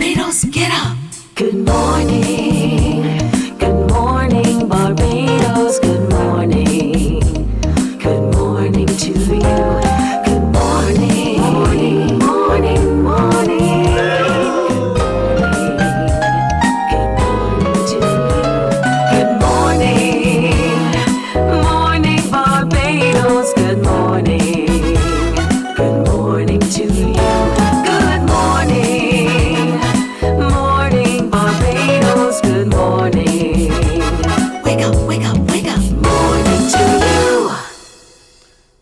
Barbados, get up. Good morning, Barbados, good morning. Good morning to you. Good morning, morning, morning, morning. Good morning to you. Good morning, morning, Barbados, good morning. Good morning to you. Good morning, morning, Barbados, good morning. Wake up, wake up, wake up. Morning to you.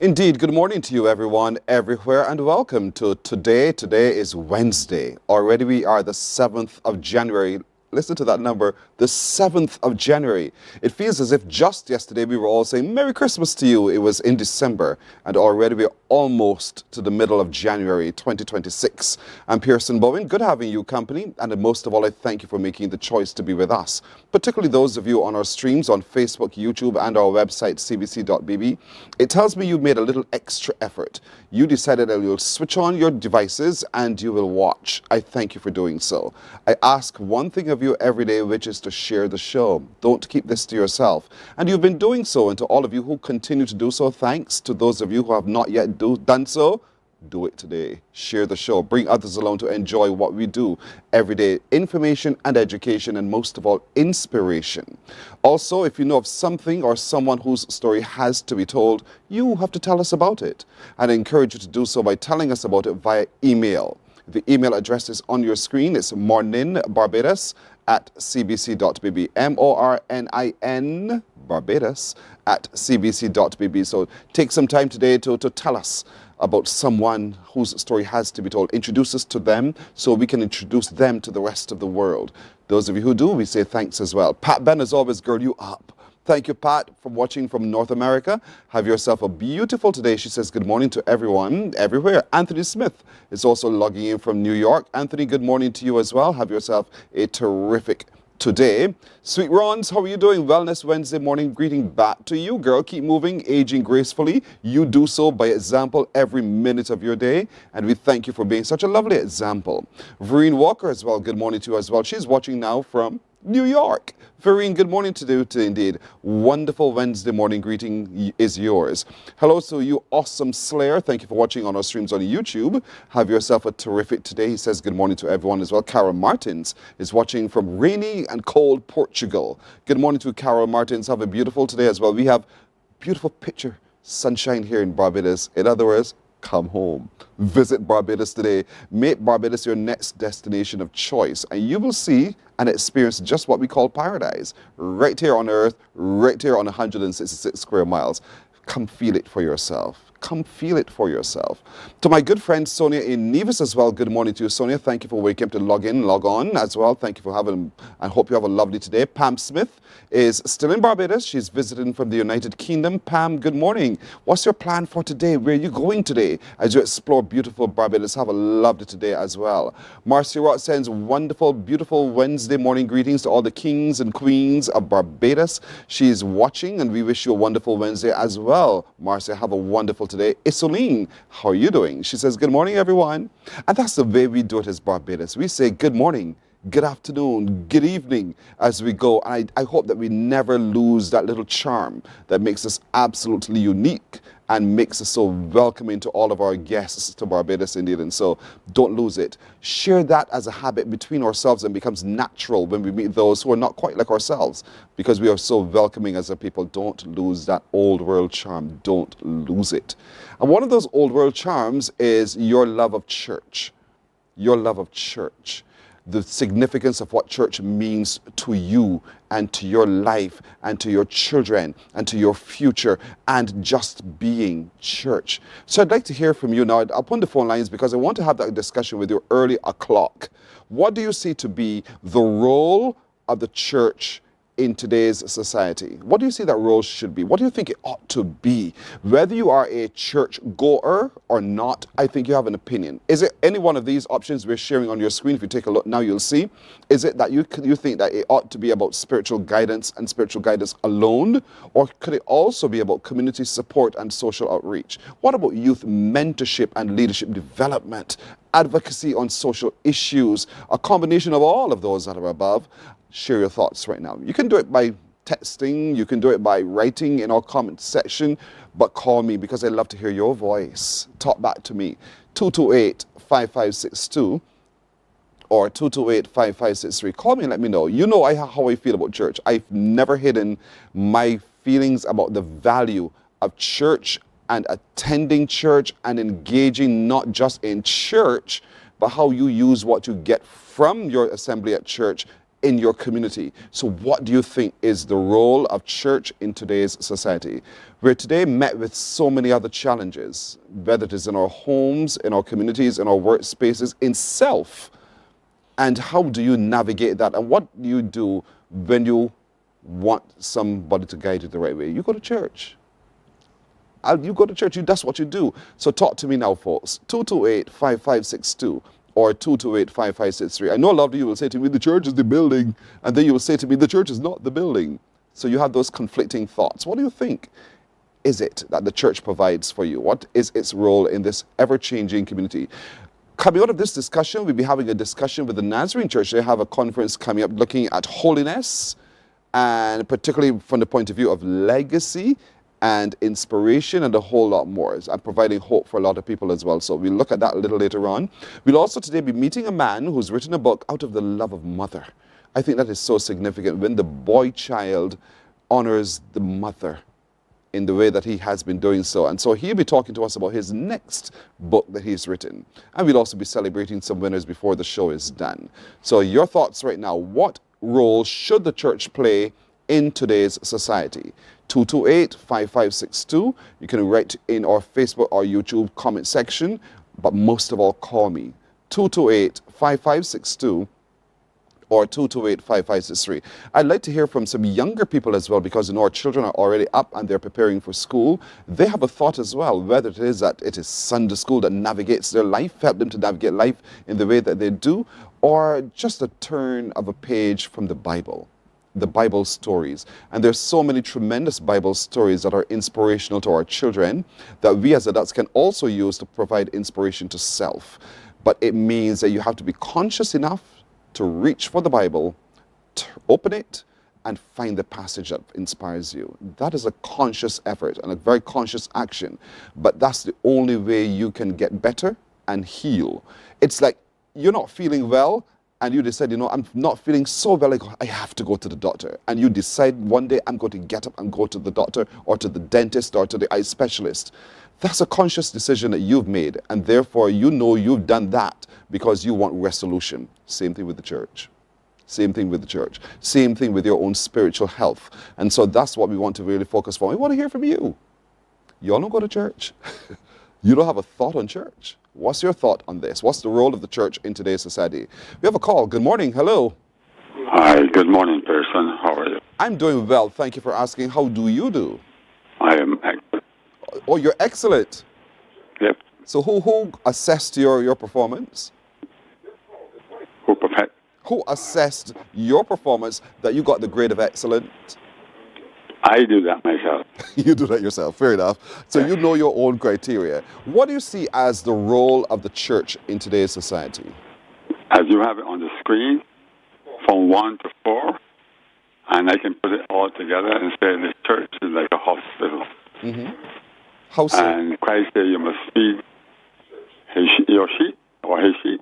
Indeed, good morning to you everyone, everywhere, and welcome to today. Today is Wednesday. Already we are the 7th of January. Listen to that number, the 7th of January. It feels as if just yesterday we were all saying Merry Christmas to you. It was in December, and already we're almost to the middle of January 2026. I'm Pearson Bowen. Good having you company, and most of all, I thank you for making the choice to be with us, particularly those of you on our streams on Facebook, YouTube, and our website, cbc.bb. It tells me you made a little extra effort. You decided that you'll switch on your devices and you will watch. I thank you for doing so. I ask one thing of you every day, which is to share the show. Don't keep this to yourself. And you've been doing so, and to all of you who continue to do so, thanks. To those of you who have not yet done so, do it today. Share the show. Bring others along to enjoy what we do every day. Information and education, and most of all, inspiration. Also, if you know of something or someone whose story has to be told, you have to tell us about it. And I encourage you to do so by telling us about it via email. The email address is on your screen. It's Mornin Barbados at cbc.bb. Mornin Barbados at cbc.bb. So take some time today to tell us about someone whose story has to be told. Introduce us to them so we can introduce them to the rest of the world. Those of you who do, we say thanks as well. Pat Ben, as always, girl you up. Thank you, Pat, for watching from North America. Have yourself a beautiful today. She says good morning to everyone, everywhere. Anthony Smith is also logging in from New York. Anthony, good morning to you as well. Have yourself a terrific today. Sweet Rons, how are you doing? Wellness Wednesday morning greeting back to you. Girl, keep moving, aging gracefully. You do so by example every minute of your day. And we thank you for being such a lovely example. Vereen Walker as well, good morning to you as well. She's watching now from New York. Vereen, good morning to you indeed. Wonderful Wednesday morning greeting is yours. Hello to you, awesome Slayer. Thank you for watching on our streams on YouTube. Have yourself a terrific today. He says good morning to everyone as well. Carol Martins is watching from rainy and cold Portugal. Good morning to Carol Martins. Have a beautiful today as well. We have beautiful picture sunshine here in Barbados. In other words, come home. Visit Barbados today. Make Barbados your next destination of choice, and you will see and experience just what we call paradise. Right here on Earth, right here on 166 square miles. Come feel it for yourself. Come feel it for yourself. To my good friend Sonia in Nevis as well, good morning to you, Sonia. Thank you for waking up to log in, log on as well. Thank you for having, I hope you have a lovely today. Pam Smith is still in Barbados. She's visiting from the United Kingdom. Pam, good morning. What's your plan for today? Where are you going today as you explore beautiful Barbados? Have a lovely today as well. Marcia Roth sends wonderful, beautiful Wednesday morning greetings to all the kings and queens of Barbados. She's watching, and we wish you a wonderful Wednesday as well. Marcia, have a wonderful today. Isoline, how are you doing? She says, good morning, everyone. And that's the way we do it as Barbados. We say good morning, good afternoon, good evening as we go. And I hope that we never lose that little charm that makes us absolutely unique and makes us so welcoming to all of our guests to Barbados indeed. And so don't lose it. Share that as a habit between ourselves, and becomes natural when we meet those who are not quite like ourselves, because we are so welcoming as a people. Don't lose that old world charm. Don't lose it. And one of those old world charms is your love of church. Your love of church. The significance of what church means to you and to your life and to your children and to your future, and just being church. So I'd like to hear from you now. I'll open the phone lines because I want to have that discussion with you early o'clock. What do you see to be the role of the church in today's society? What do you see that role should be? What do you think it ought to be? Whether you are a church goer or not, I think you have an opinion. Is it any one of these options we're sharing on your screen? If you take a look now, you'll see. Is it that you think that it ought to be about spiritual guidance and spiritual guidance alone? Or could it also be about community support and social outreach? What about youth mentorship and leadership development? Advocacy on social issues? A combination of all of those that are above? Share your thoughts right now. You can do it by texting, you can do it by writing in our comment section, but call me because I love to hear your voice. Talk back to me. 228-5562 or 228-5563. Call me and let me know. You know how I feel about church. I've never hidden my feelings about the value of church and attending church and engaging not just in church, but how you use what you get from your assembly at church in your community. So what do you think is the role of church in today's society? We're today met with so many other challenges, whether it is in our homes, in our communities, in our workspaces, in self. And how do you navigate that? And what do you do when you want somebody to guide you the right way? You go to church. You go to church, that's what you do. So talk to me now, folks. 228-5562. Or 228-5563. I know a lot of you will say to me, the church is the building. And then you will say to me, the church is not the building. So you have those conflicting thoughts. What do you think is it that the church provides for you? What is its role in this ever-changing community? Coming out of this discussion, we'll be having a discussion with the Nazarene Church. They have a conference coming up looking at holiness, and particularly from the point of view of legacy and inspiration and a whole lot more. I'm providing hope for a lot of people as well. So we'll look at that a little later on. We'll also today be meeting a man who's written a book out of the love of mother. I think that is so significant when the boy child honors the mother in the way that he has been doing so. And so he'll be talking to us about his next book that he's written. And we'll also be celebrating some winners before the show is done. So your thoughts right now, what role should the church play in today's society? 228-5562. You can write in our Facebook or YouTube comment section, but most of all, call me. 228-5562 or 228-5563. I'd like to hear from some younger people as well, because our children are already up and they're preparing for school. They have a thought as well, whether it is that it is Sunday school that navigates their life, help them to navigate life in the way that they do, or just a turn of a page from the Bible stories. And there's so many tremendous Bible stories that are inspirational to our children that we as adults can also use to provide inspiration to self. But it means that you have to be conscious enough to reach for the Bible, to open it, and find the passage that inspires you. That is a conscious effort and a very conscious action. But that's the only way you can get better and heal. It's like you're not feeling well, and you decide, I'm not feeling so well, like I have to go to the doctor. And you decide one day, I'm going to get up and go to the doctor or to the dentist or to the eye specialist. That's a conscious decision that you've made. And therefore, you've done that because you want resolution. Same thing with the church. Same thing with the church. Same thing with your own spiritual health. And so that's what we want to really focus on. We want to hear from you. You all don't go to church. You don't have a thought on church. What's your thought on this? What's the role of the church in today's society? We have a call. Good morning. Hello. Hi. Good morning, person. How are you? I'm doing well. Thank you for asking. How do you do? I am excellent. Oh, you're excellent. Yep. So who assessed your performance? Who assessed your performance that you got the grade of excellent? I do that myself. You do that yourself. Fair enough. So you know your own criteria. What do you see as the role of the church in today's society? As you have it on the screen, from 1 to 4, and I can put it all together and say the church is like a hospital. Mm-hmm. How so? And Christ said you must feed your sheep or his sheep,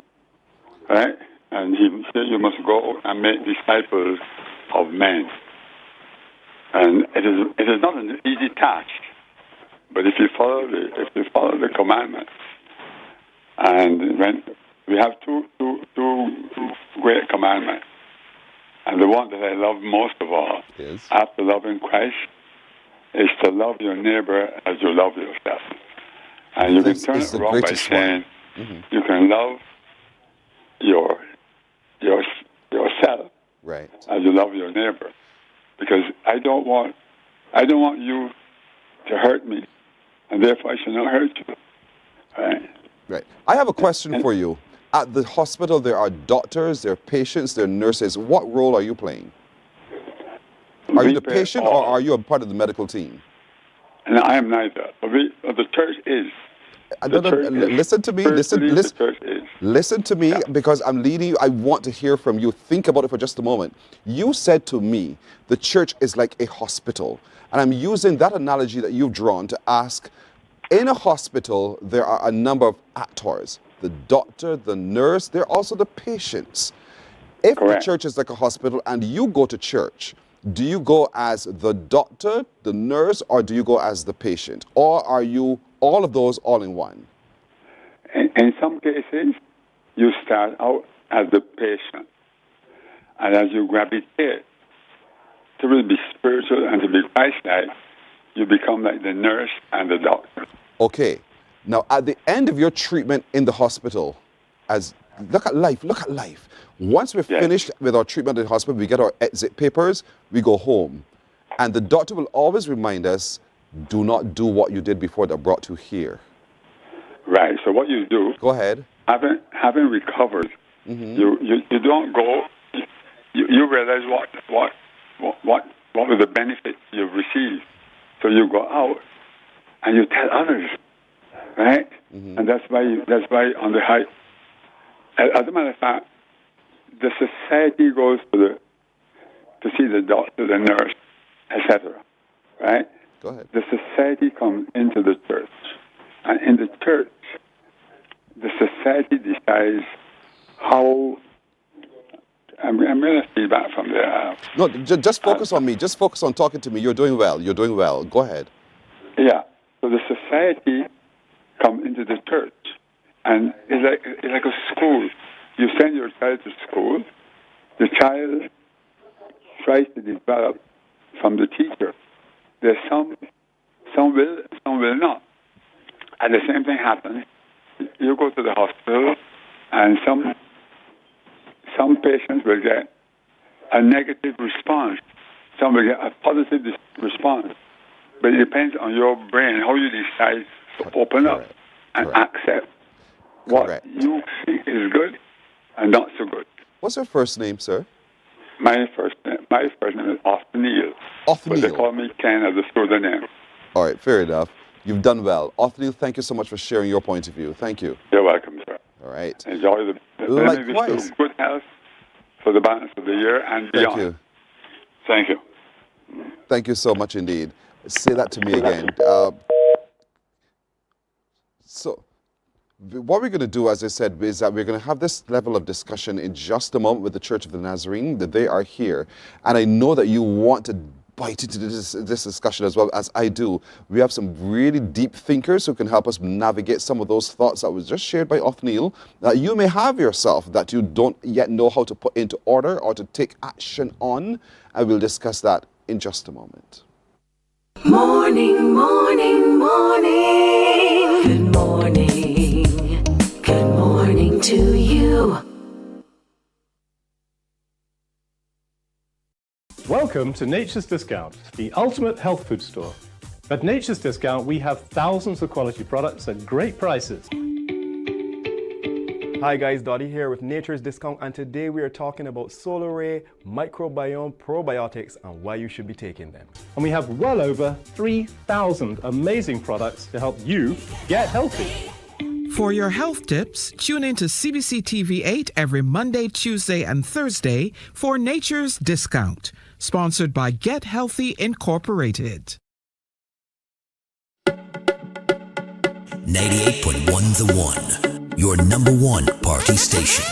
right? And he said you must go and make disciples of men. And it is not an easy task, but if you follow the commandments, and when we have two great commandments, and the one that I love most of all, yes, after loving Christ, is to love your neighbor as you love yourself. And you can turn it around by saying, you can love yourself right as you love your neighbor. because I don't want you to hurt me, and therefore I shall not hurt you. Right? Right. I have a question for you. At the hospital, there are doctors, there are patients, there are nurses. What role are you playing? Are you the patient or are you a part of the medical team? And I am neither. The church is. Listen to me. Listen to me, because I'm leading you. I want to hear from you. Think about it for just a moment. You said to me, the church is like a hospital. And I'm using that analogy that you've drawn to ask, in a hospital, there are a number of actors. The doctor, the nurse, they're also the patients. If Correct. the church is like a hospital and you go to church, do you go as the doctor, the nurse, or do you go as the patient? Or are you all of those all in one? In some cases, you start out as the patient. And as you gravitate to really be spiritual and to be Christ-like, you become like the nurse and the doctor. Okay. Now, at the end of your treatment in the hospital, look at life. Once we're finished with our treatment in the hospital, we get our exit papers, we go home. And the doctor will always remind us, do not do what you did before that brought you here. Right. So what you do, go ahead. Having recovered, you don't go, you realize what were the benefits you've received. So you go out and you tell others. Right? And that's why on the high, as a matter of fact, the society goes to see the doctor, the nurse, etc. Right? Go ahead. The society comes into the church, and in the church, the society decides how. I'm going to feedback from there. No, just focus on me. Just focus on talking to me. You're doing well. You're doing well. Go ahead. Yeah. So the society come into the church, and it's like a school. You send your child to school. The child tries to develop from the teacher. There's some will not. And the same thing happens. You go to the hospital, and some patients will get a negative response. Some will get a positive response. But it depends on your brain, how you decide to open up and accept what you think is good and not so good. What's your first name, sir? My first name is Othniel. But they call me Ken as a pseudonym. All right, fair enough. You've done well. Othniel, thank you so much for sharing your point of view. Thank you. You're welcome, sir. All right. Enjoy Likewise. good health for the balance of the year and beyond. Thank you. Thank you. Thank you so much indeed. Say that to me again. So what we're going to do, as I said, is that we're going to have this level of discussion in just a moment with the Church of the Nazarene, that they are here. And I know that you want to bite into this discussion as well as I do. We have some really deep thinkers who can help us navigate some of those thoughts that was just shared by Othniel that you may have yourself that you don't yet know how to put into order or to take action on. And we'll discuss that in just a moment. Morning, morning, morning. Good morning. Good morning to you. Welcome to Nature's Discount, the ultimate health food store. At Nature's Discount, we have thousands of quality products at great prices. Hi guys, Dottie here with Nature's Discount, and today we are talking about Solar Ray Microbiome Probiotics and why you should be taking them. And we have well over 3,000 amazing products to help you get healthy. For your health tips, tune in to CBC TV 8 every Monday, Tuesday, and Thursday for Nature's Discount, sponsored by Get Healthy Incorporated. 98.1 The One, your number one party station.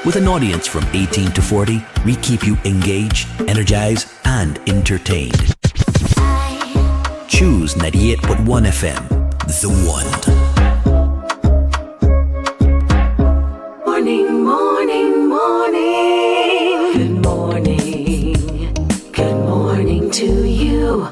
With an audience from 18 to 40, we keep you engaged, energized, and entertained. Choose 98.1 FM, The One. Morning, morning, morning. Good morning. Good morning to you.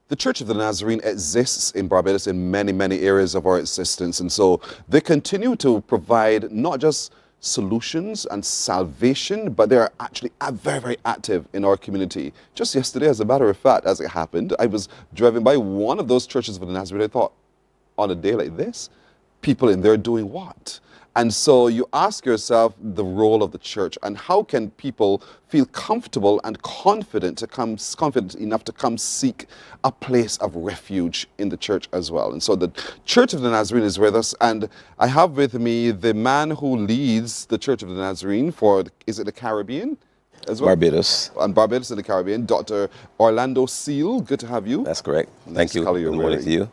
The Church of the Nazarene exists in Barbados in many, many areas of our existence. And so they continue to provide not just solutions and salvation, but they're actually very, very active in our community. Just yesterday, as a matter of fact, as it happened, I was driving by one of those churches of the Nazarene. I thought, on a day like this, people in there doing what? And so you ask yourself the role of the church and how can people feel comfortable and confident enough to come seek a place of refuge in the church as well. And so the Church of the Nazarene is with us, and I have with me the man who leads the Church of the Nazarene for, is it the Caribbean as well? Barbados. And Barbados in the Caribbean, Dr. Orlando Seal. Good to have you. That's correct. Thank you. Good morning to you.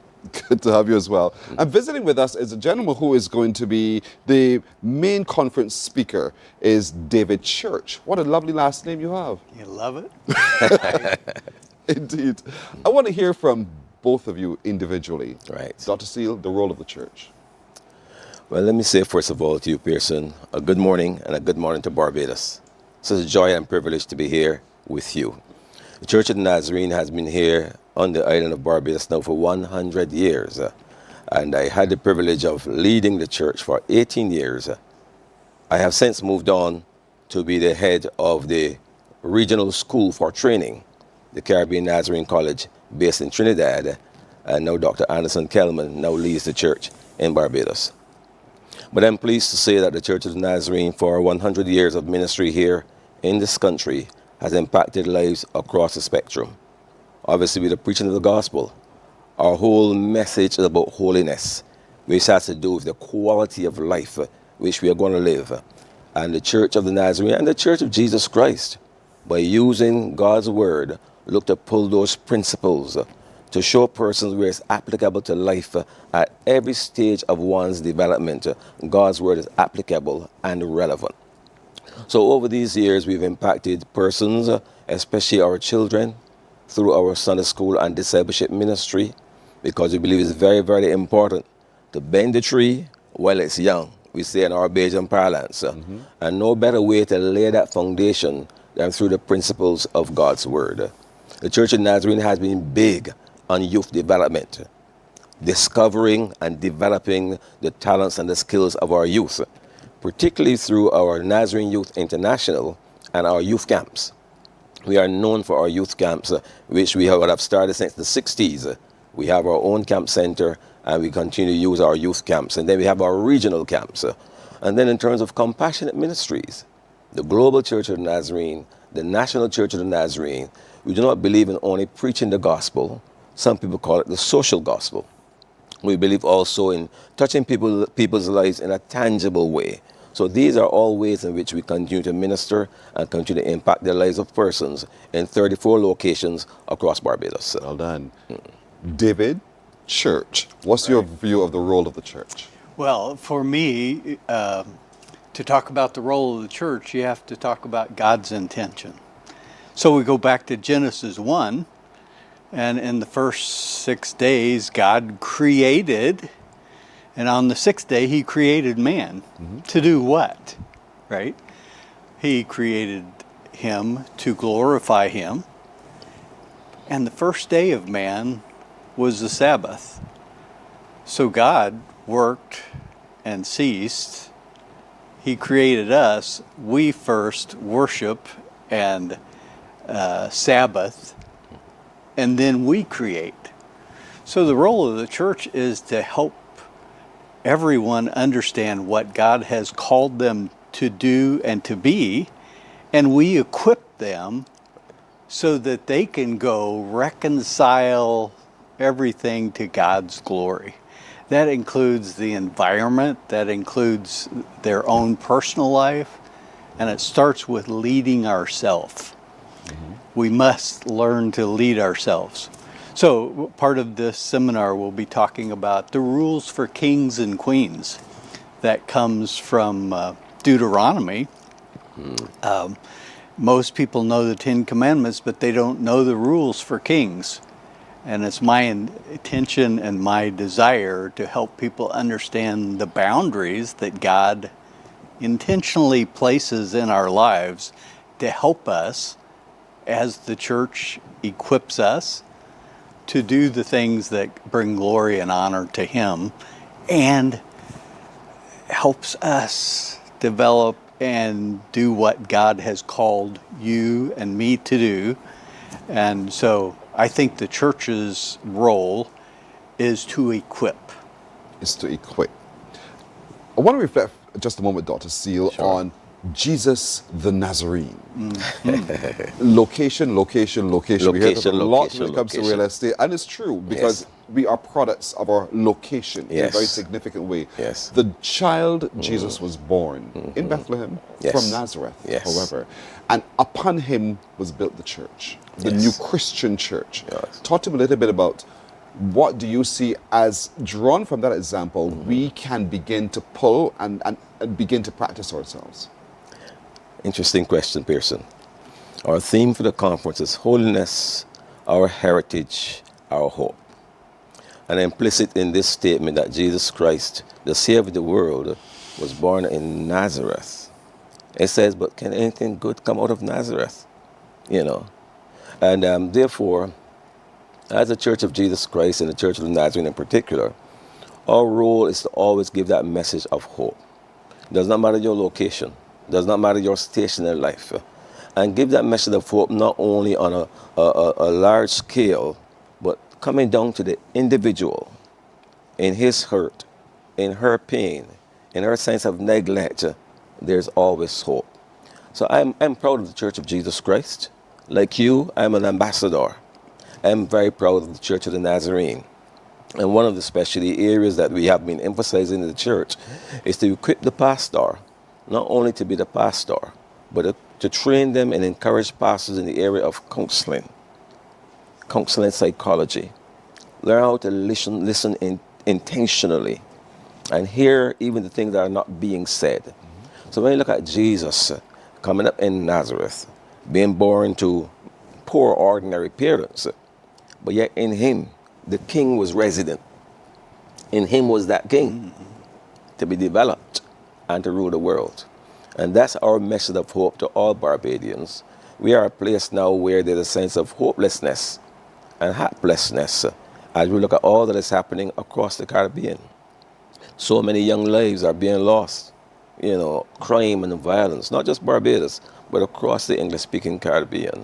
Good to have you as well. And visiting with us is a gentleman who is going to be the main conference speaker, is David Church. What a lovely last name you have. You love it? Indeed. I want to hear from both of you individually. Right. Dr. Seal, the role of the church. Well, let me say first of all to you, Pearson, a good morning and a good morning to Barbados. It's a joy and privilege to be here with you. The Church of the Nazarene has been here on the island of Barbados now for 100 years. And I had the privilege of leading the church for 18 years. I have since moved on to be the head of the regional school for training, the Caribbean Nazarene College based in Trinidad. And now Dr. Anderson Kelman now leads the church in Barbados. But I'm pleased to say that the Church of the Nazarene, for 100 years of ministry here in this country, has impacted lives across the spectrum. Obviously, with the preaching of the gospel, our whole message is about holiness, which has to do with the quality of life which we are going to live. And the Church of the Nazarene and the Church of Jesus Christ, by using God's word, look to pull those principles to show persons where it's applicable to life at every stage of one's development. God's word is applicable and relevant. So over these years, we've impacted persons, especially our children, through our Sunday school and discipleship ministry, because we believe it's very, very important to bend the tree while it's young, we say in our Bajan parlance. And no better way to lay that foundation than through the principles of God's word. The Church of Nazarene has been big on youth development, discovering and developing the talents and the skills of our youth, particularly through our Nazarene Youth International and our youth camps. We are known for our youth camps, which we have started since the 60s. We have our own camp center, and we continue to use our youth camps. And then we have our regional camps. And then in terms of compassionate ministries, the Global Church of the Nazarene, the National Church of the Nazarene, we do not believe in only preaching the gospel. Some people call it the social gospel. We believe also in touching people's lives in a tangible way. So these are all ways in which we continue to minister and continue to impact the lives of persons in 34 locations across Barbados. Well done. David, church. What's your view of the role of the church? Well, for me, to talk about the role of the church, you have to talk about God's intention. So we go back to Genesis 1, and in the first 6 days, God created, and on the sixth day, he created man to do what, right? He created him to glorify him. And the first day of man was the Sabbath. So God worked and ceased. He created us. We first worship and Sabbath, and then we create. So the role of the church is to help everyone understand what God has called them to do and to be, and we equip them so that they can go reconcile everything to God's glory. That includes the environment, that includes their own personal life, and it starts with leading ourselves. We must learn to lead ourselves. So part of this seminar will be talking about the rules for kings and queens. That comes from Deuteronomy. Most people know the Ten Commandments, but they don't know the rules for kings. And it's my intention and my desire to help people understand the boundaries that God intentionally places in our lives to help us as the church equips us to do the things that bring glory and honor to Him, and helps us develop and do what God has called you and me to do. And so I think the church's role is to equip. Is to equip. I want to reflect just a moment, Dr. Seal, on Jesus the Nazarene. Location. We hear that a lot when it comes to real estate, and it's true because we are products of our location in a very significant way. Yes. The child Jesus was born in Bethlehem from Nazareth, however, and upon him was built the church, the new Christian church. Talk to me a little bit about what do you see as, drawn from that example, we can begin to pull and begin to practice ourselves? Interesting question, Pearson. Our theme for the conference is holiness, our heritage, our hope. And implicit in this statement that Jesus Christ, the Savior of the world, was born in Nazareth. It says, but can anything good come out of Nazareth? You know. And therefore, as the Church of Jesus Christ and the Church of the Nazarene in particular, our role is to always give that message of hope. It does not matter your location. It does not matter your station in life. And give that message of hope not only on a large scale, but coming down to the individual, in his hurt, in her pain, in her sense of neglect, there's always hope. So I'm proud of the Church of Jesus Christ. Like you, I'm an ambassador. I'm very proud of the Church of the Nazarene. And one of the specialty areas that we have been emphasizing in the church is to equip the pastor, not only to be the pastor, but to train them and encourage pastors in the area of counseling psychology. Learn how to listen intentionally and hear even the things that are not being said. So when you look at Jesus coming up in Nazareth, being born to poor, ordinary parents, but yet in him, the king was resident. In him was that king to be developed and to rule the world. And that's our message of hope to all Barbadians. We are a place now where there's a sense of hopelessness and helplessness as we look at all that is happening across the Caribbean. So many young lives are being lost, you know, crime and violence, not just Barbados, but across the English-speaking Caribbean.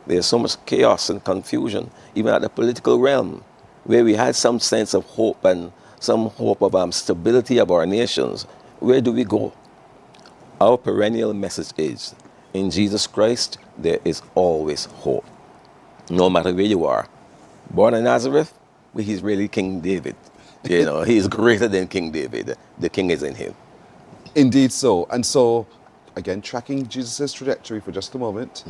There's so much chaos and confusion, even at the political realm, where we had some sense of hope and some hope of stability of our nations. Where do we go? Our perennial message is, in Jesus Christ, there is always hope. No matter where you are. Born in Nazareth, well, he's really King David. You know, he is greater than King David. The king is in him. Indeed so. And so, again, tracking Jesus' trajectory for just a moment,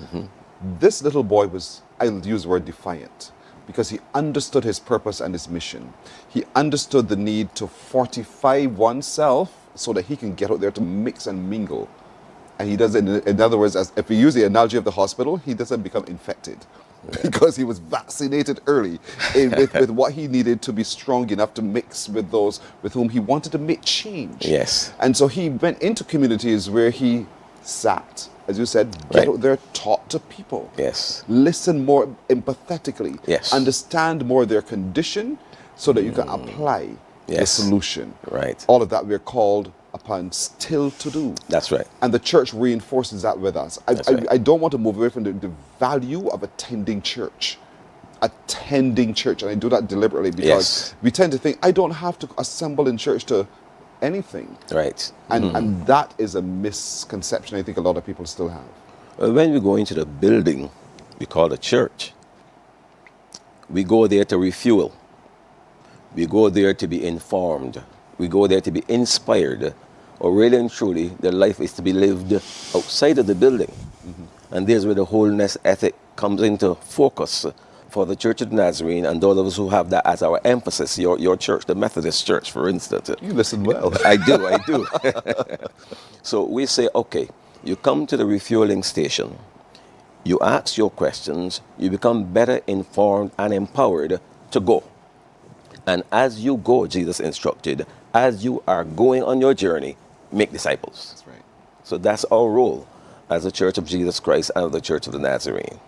this little boy was, I'll use the word defiant, because he understood his purpose and his mission. He understood the need to fortify oneself so that he can get out there to mix and mingle. And he does it, in other words, as if we use the analogy of the hospital, he doesn't become infected. Because he was vaccinated early with what he needed to be strong enough to mix with those with whom he wanted to make change. Yes. And so he went into communities where he sat, as you said, get out there, talk to people. Yes. Listen more empathetically. Yes. Understand more their condition so that you can apply the solution. Right. All of that we're called upon still to do. That's right. And the church reinforces that with us. I don't want to move away from the value of attending church. Attending church, and I do that deliberately because we tend to think, I don't have to assemble in church to anything. Right. And that is a misconception I think a lot of people still have. Well, when we go into the building we call a church, we go there to refuel. We go there to be informed. We go there to be inspired, or really and truly, the life is to be lived outside of the building. And there's where the holiness ethic comes into focus for the Church of the Nazarene and those of us who have that as our emphasis. Your church, the Methodist Church, for instance. You listen well. I do. So we say, okay, you come to the refueling station, you ask your questions, you become better informed and empowered to go. And as you go, Jesus instructed, as you are going on your journey, make disciples. That's right. So that's our role as the Church of Jesus Christ and the Church of the Nazarene.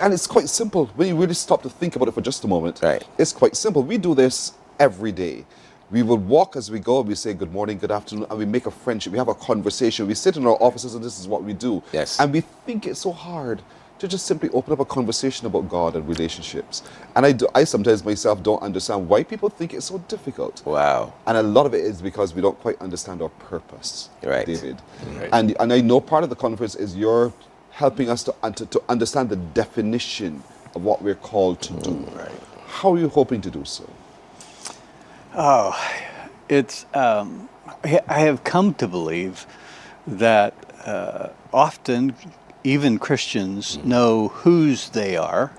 And it's quite simple. When you really stop to think about it for just a moment, Right. It's quite simple. We do this every day. We will walk as we go. We say good morning, good afternoon, and we make a friendship. We have a conversation. We sit in our offices, and this is what we do. Yes. And we think it's so hard to just simply open up a conversation about God and relationships. And I sometimes myself don't understand why people think it's so difficult. Wow. And a lot of it is because we don't quite understand our purpose, Right. David. Right. And I know part of the conference is you're helping us to understand the definition of what we're called to do. Right. How are you hoping to do so? Oh, it's, I have come to believe that often even Christians know whose they are.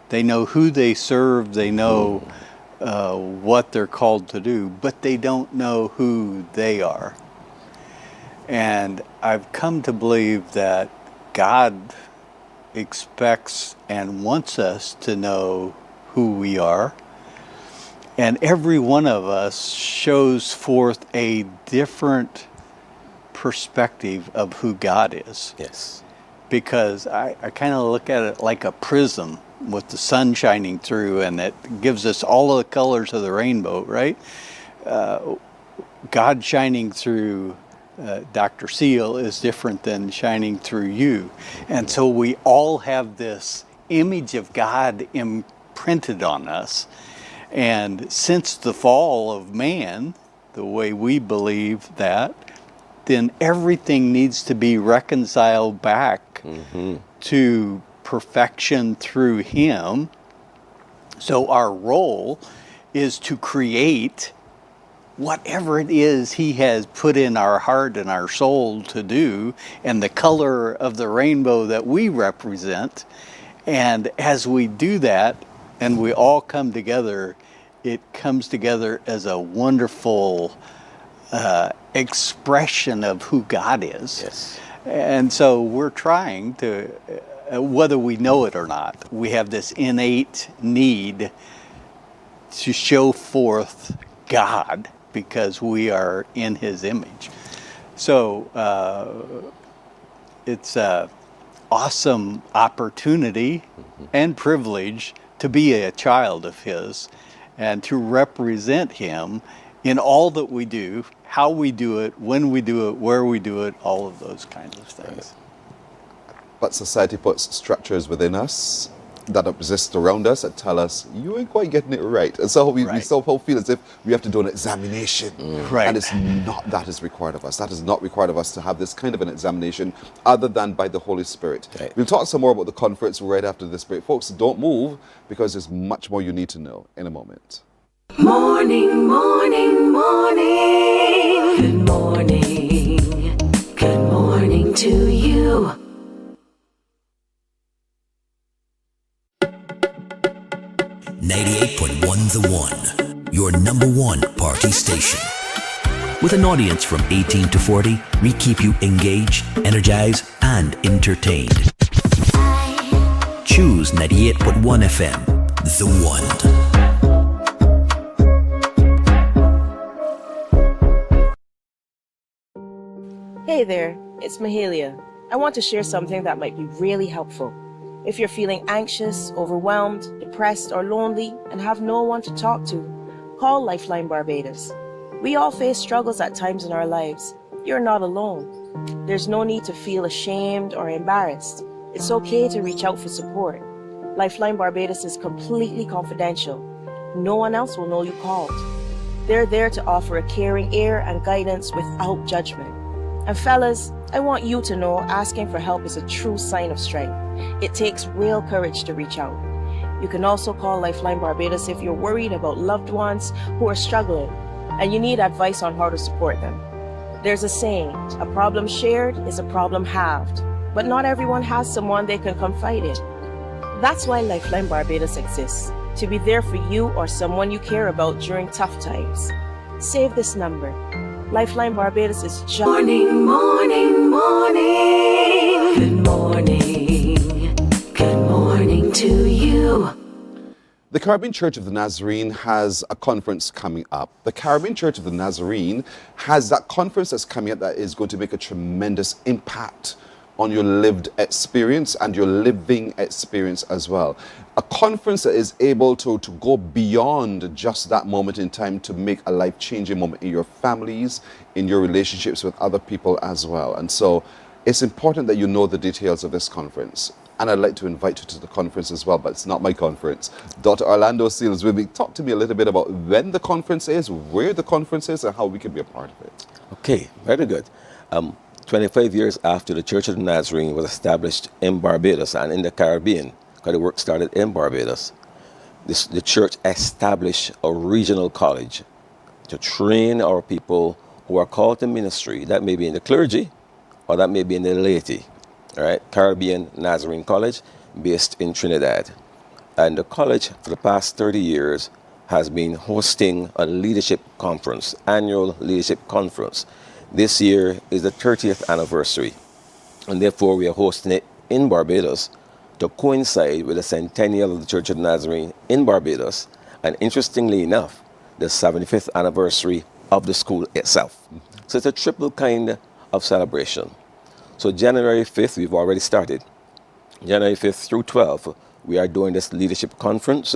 They know who they serve. They know what they're called to do, but they don't know who they are. And I've come to believe that God expects and wants us to know who we are. And every one of us shows forth a different perspective of who God is. Yes. Because I kind of look at it like a prism with the sun shining through, and it gives us all of the colors of the rainbow, right? God shining through Dr. Seal is different than shining through you. And so we all have this image of God imprinted on us. And since the fall of man, the way we believe that, then everything needs to be reconciled back to perfection through Him. So our role is to create whatever it is He has put in our heart and our soul to do, and the color of the rainbow that we represent. And as we do that, and we all come together, it comes together as a wonderful expression of who God is. Yes. And so we're trying to, whether we know it or not, we have this innate need to show forth God because we are in His image. So it's an awesome opportunity and privilege to be a child of His and to represent Him in all that we do, how we do it, when we do it, where we do it, all of those kinds of things. But society puts structures within us that exist around us that tell us you ain't quite getting it right. And so we somehow feel as if we have to do an examination. Right. And it's not that is required of us. That is not required of us to have this kind of an examination other than by the Holy Spirit. Right. We'll talk some more about the conference right after this break. Folks, don't move because there's much more you need to know in a moment. Morning, morning, morning. Good morning. Good morning to you. The One, your number one party station. With an audience from 18 to 40, we keep you engaged, energized, and entertained. Choose 98.1 FM, The One. Hey there, it's Mahalia. I want to share something that might be really helpful. If you're feeling anxious, overwhelmed, depressed, or lonely and have no one to talk to, call Lifeline Barbados. We all face struggles at times in our lives. You're not alone. There's no need to feel ashamed or embarrassed. It's okay to reach out for support. Lifeline Barbados is completely confidential. No one else will know you called. They're there to offer a caring ear and guidance without judgment. And fellas, I want you to know asking for help is a true sign of strength. It takes real courage to reach out. You can also call Lifeline Barbados if you're worried about loved ones who are struggling and you need advice on how to support them. There's a saying, a problem shared is a problem halved, but not everyone has someone they can confide in. That's why Lifeline Barbados exists, to be there for you or someone you care about during tough times. Save this number. Lifeline Barbados is just... Morning, morning, morning. Good morning. Good morning to you. The Caribbean Church of the Nazarene has a conference coming up. The Caribbean Church of the Nazarene has that conference that's coming up that is going to make a tremendous impact on your lived experience and your living experience as well. A conference that is able to go beyond just that moment in time to make a life-changing moment in your families, in your relationships with other people as well. And so it's important that you know the details of this conference. And I'd like to invite you to the conference as well, but it's not my conference. Dr. Orlando Seals will be talk to me a little bit about when the conference is, where the conference is, and how we can be a part of it. Okay, very good. 25 years after the Church of the Nazarene was established in Barbados and in the Caribbean, because the work started in Barbados, the church established a regional college to train our people who are called to ministry. That may be in the clergy or that may be in the laity. All right, Caribbean Nazarene College, based in Trinidad. And the college, for the past 30 years, has been hosting a leadership conference, annual leadership conference. This year is the 30th anniversary, and therefore we are hosting it in Barbados to coincide with the centennial of the Church of the Nazarene in Barbados, and interestingly enough, the 75th anniversary of the school itself. So it's a triple kind of celebration. So January 5th, we've already started. January 5th through 12th, we are doing this leadership conference.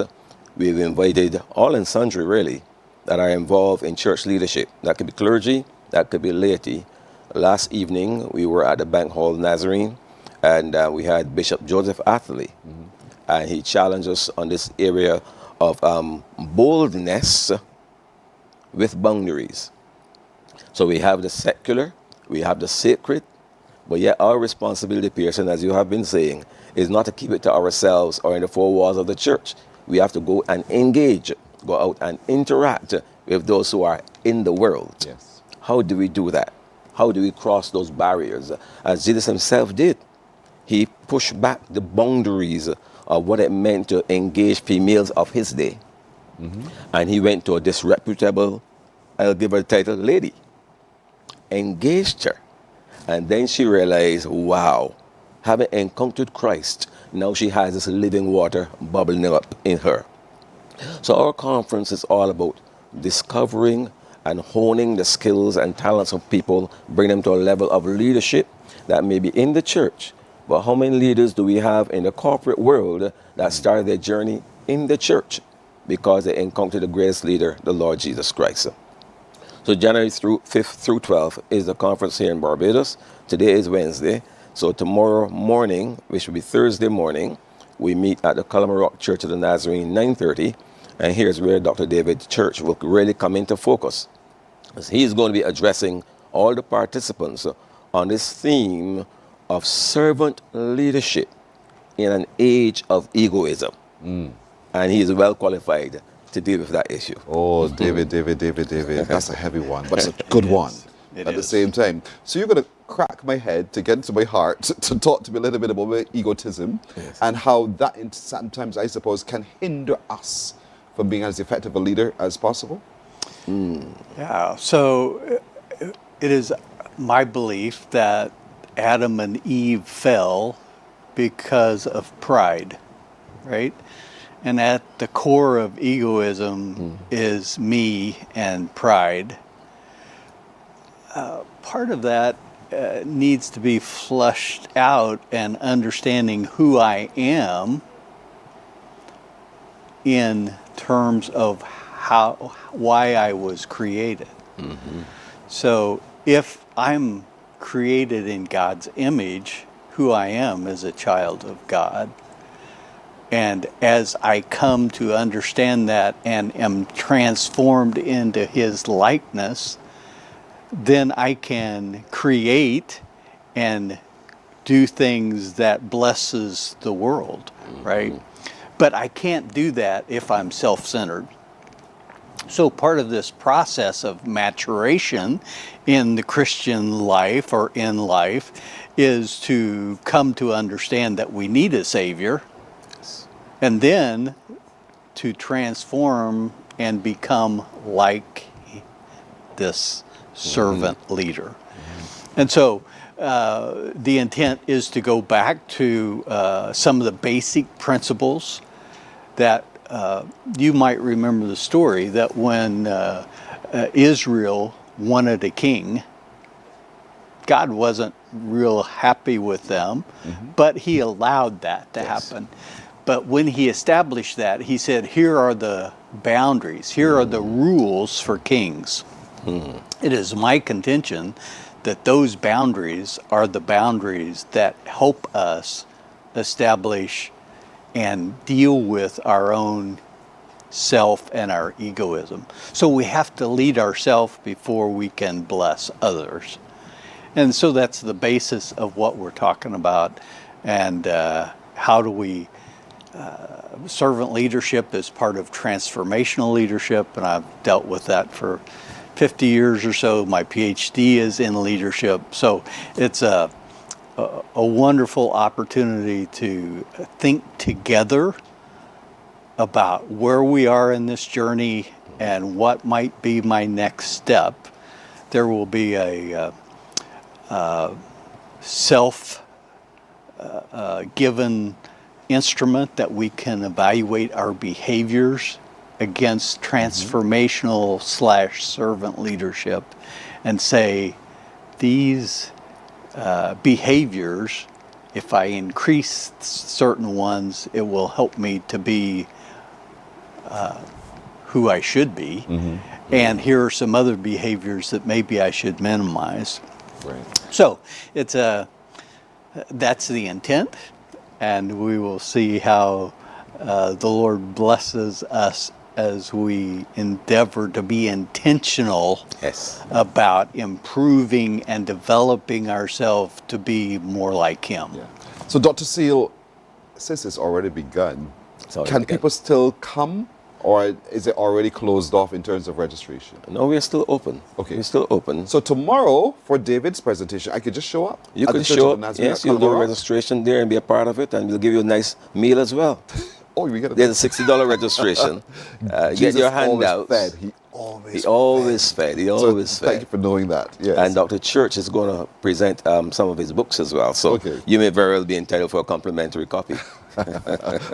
We've invited all and sundry, really, that are involved in church leadership. That could be clergy, that could be laity. Last evening, we were at the Bank Hall Nazarene, and we had Bishop Joseph Atherley. And he challenged us on this area of boldness with boundaries. So we have the secular, we have the sacred, but yet our responsibility, Pearson, as you have been saying, is not to keep it to ourselves or in the four walls of the church. We have to go and engage, go out and interact with those who are in the world. Yes. How do we do that? How do we cross those barriers? As Jesus himself did. He pushed back the boundaries of what it meant to engage females of his day. And he went to a disreputable, I'll give her the title, lady. Engaged her. And then she realized, wow, having encountered Christ, now she has this living water bubbling up in her. So our conference is all about discovering and honing the skills and talents of people, bring them to a level of leadership that may be in the church. But how many leaders do we have in the corporate world that started their journey in the church because they encountered the greatest leader, the Lord Jesus Christ? So January 5th through 12th is the conference here in Barbados. Today is Wednesday. So tomorrow morning, which will be Thursday morning, we meet at the Column Rock Church of the Nazarene, 9:30. And here's where Dr. David Church will really come into focus. He's going to be addressing all the participants on this theme of servant leadership in an age of egoism. And he is well qualified to deal with that issue. Oh, David. That's a heavy one, but it's a good one at the same time. So you're going to crack my head to get into my heart to talk to me a little bit about egotism and how that sometimes, I suppose, can hinder us from being as effective a leader as possible. Yeah, so it is my belief that Adam and Eve fell because of pride, right? And at the core of egoism is me and pride. Part of that needs to be flushed out and understanding who I am in terms of why I was created. So if I'm created in God's image, who I am as a child of God, and as I come to understand that and am transformed into his likeness, then I can create and do things that blesses the world, right? But I can't do that if I'm self-centered. So part of this process of maturation in the Christian life or in life is to come to understand that we need a Savior, and then to transform and become like this servant leader. And so the intent is to go back to some of the basic principles that you might remember the story that when Israel wanted a king, God wasn't real happy with them, but he allowed that to happen. But when he established that, he said, here are the boundaries, here are the rules for kings. It is my contention that those boundaries are the boundaries that help us establish and deal with our own self and our egoism. So we have to lead ourselves before we can bless others. And so that's the basis of what we're talking about. And how do we, servant leadership is part of transformational leadership, and I've dealt with that for 50 years or so. My PhD is in leadership. So it's a wonderful opportunity to think together about where we are in this journey and what might be my next step. There will be a self-given instrument that we can evaluate our behaviors against transformational / servant leadership and say, these behaviors, if I increase certain ones, it will help me to be who I should be. And here are some other behaviors that maybe I should minimize. So it's that's the intent, and we will see how the Lord blesses us as we endeavor to be intentional about improving and developing ourselves to be more like Him. So Dr. Seal, since it's already begun, can people still come? Or is it already closed off in terms of registration? No, we're still open. Okay. We're still open. So tomorrow, for David's presentation, I could just show up? You can show up, yes, you'll do a registration there and be a part of it, and we'll give you a nice meal as well. We got There's a $60 registration. Get your handout. He always fed. He always fed. Thank you for knowing that. Yes. And Dr. Church is going to present some of his books as well. So you may very well be entitled for a complimentary copy.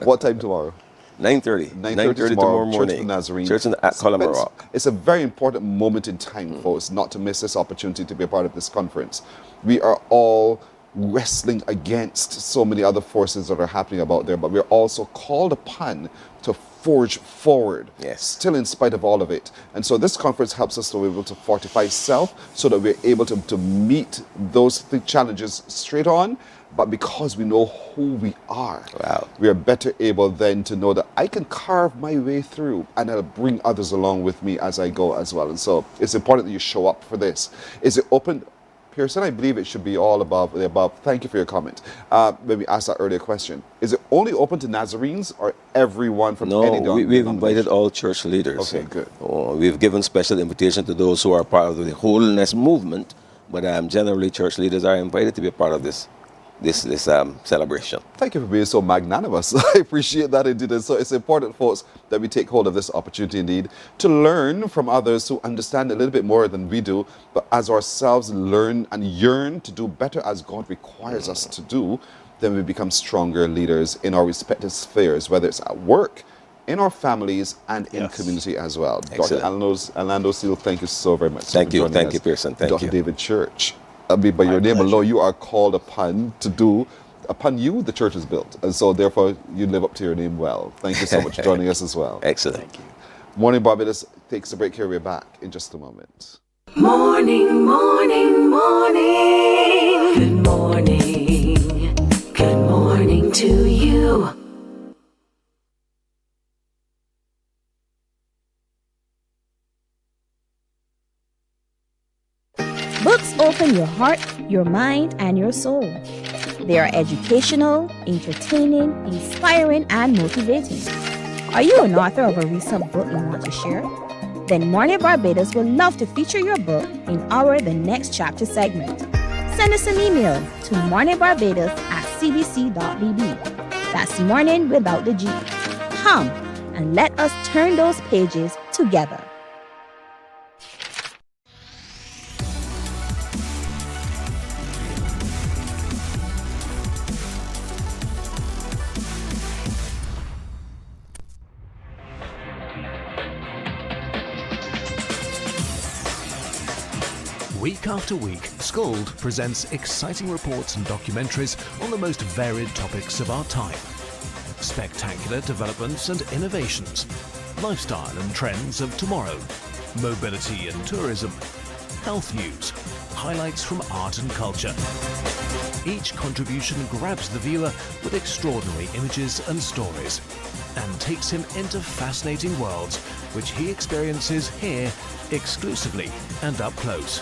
What time tomorrow? 9:30 tomorrow morning. Church of the Nazarene. Church at Column Rock. It's a very important moment in time for us not to miss this opportunity to be a part of this conference. We are all wrestling against so many other forces that are happening about there, but we're also called upon to forge forward, still in spite of all of it. And so this conference helps us to be able to fortify self so that we're able to meet those challenges straight on. But because we know who we are, we are better able then to know that I can carve my way through and I'll bring others along with me as I go as well. And so it's important that you show up for this. Is it open? Pearson, I believe it should be all above the above. Thank you for your comment. When we asked that earlier question, is it only open to Nazarenes or everyone from any denomination? No, we've invited all church leaders. Okay, good. We've given special invitation to those who are part of the holiness movement, but generally church leaders are invited to be a part of this celebration. Thank you for being so magnanimous. I appreciate that indeed. And so it's important, folks, that we take hold of this opportunity indeed to learn from others who understand a little bit more than we do, but as ourselves learn and yearn to do better as God requires us to do, then we become stronger leaders in our respective spheres, whether it's at work, in our families, and in community as well. Excellent. Dr. Orlando Seal, thank you so very much. Thank you, Pearson. Thank Dr. you. David Church. By your name alone, you are called upon to do. Upon you, the church is built. And so, therefore, you live up to your name well. Thank you so much for joining us as well. Excellent. Thank you. Morning Barbados takes a break here. We're back in just a moment. Morning, morning, morning. Good morning. Good morning to you. Books open your heart, your mind, and your soul. They are educational, entertaining, inspiring, and motivating. Are you an author of a recent book you want to share? Then Mornin Barbados would love to feature your book in our The Next Chapter segment. Send us an email to morninbarbados@cbc.bb. That's morning without the G. Come and let us turn those pages together. Week after week, Scald presents exciting reports and documentaries on the most varied topics of our time. Spectacular developments and innovations, lifestyle and trends of tomorrow, mobility and tourism, health news, highlights from art and culture. Each contribution grabs the viewer with extraordinary images and stories and takes him into fascinating worlds which he experiences here exclusively and up close.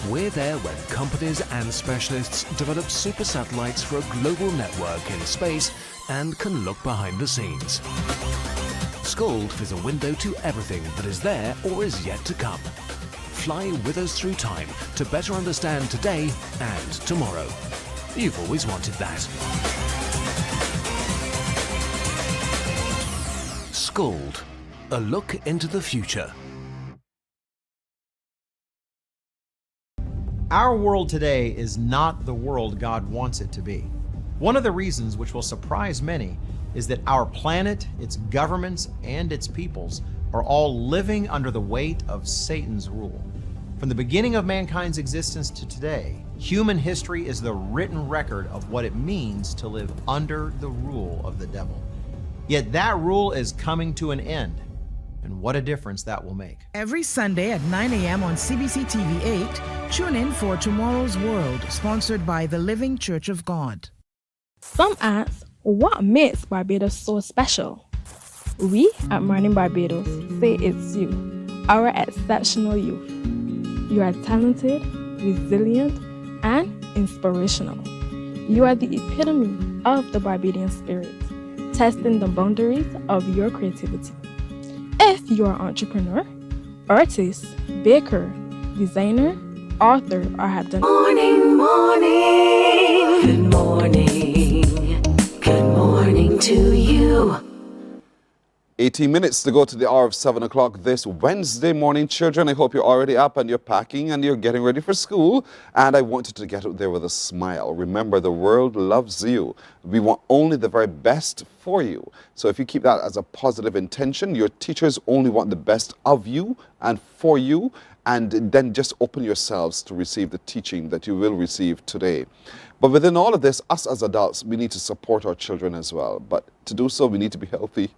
We're there when companies and specialists develop super satellites for a global network in space and can look behind the scenes. Scald is a window to everything that is there or is yet to come. Fly with us through time to better understand today and tomorrow. You've always wanted that. Scald, a look into the future. Our world today is not the world God wants it to be. One of the reasons which will surprise many is that our planet, its governments, and its peoples are all living under the weight of Satan's rule. From the beginning of mankind's existence to today, human history is the written record of what it means to live under the rule of the devil. Yet that rule is coming to an end, and what a difference that will make. Every Sunday at 9 a.m. on CBC TV 8, tune in for Tomorrow's World, sponsored by the Living Church of God. Some ask, what makes Barbados so special? We at Mornin Barbados say it's you, our exceptional youth. You are talented, resilient, and inspirational. You are the epitome of the Barbadian spirit, testing the boundaries of your creativity. If you are an entrepreneur, artist, baker, designer, author, or have done Morning, morning, good morning, good morning to you. 18 minutes to go to the hour of 7 o'clock this Wednesday morning. Children, I hope you're already up and you're packing and you're getting ready for school. And I want you to get out there with a smile. Remember, the world loves you. We want only the very best for you. So if you keep that as a positive intention, your teachers only want the best of you and for you. And then just open yourselves to receive the teaching that you will receive today. But within all of this, us as adults, we need to support our children as well. But to do so, we need to be healthy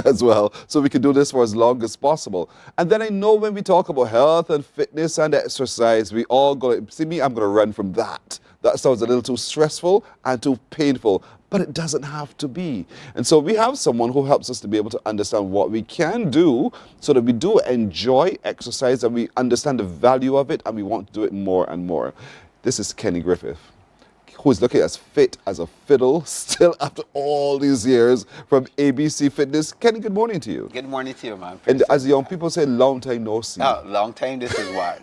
as well, so we can do this for as long as possible. And then I know when we talk about health and fitness and exercise, we all go, see me, I'm going to run from that. That sounds a little too stressful and too painful. But it doesn't have to be. And so we have someone who helps us to be able to understand what we can do so that we do enjoy exercise and we understand the value of it and we want to do it more and more. This is Kenny Griffith, who is looking as fit as a fiddle still after all these years from ABC Fitness. Kenny, good morning to you. Good morning to you, man. And as young people say, long time no see. Oh, long time, this is what.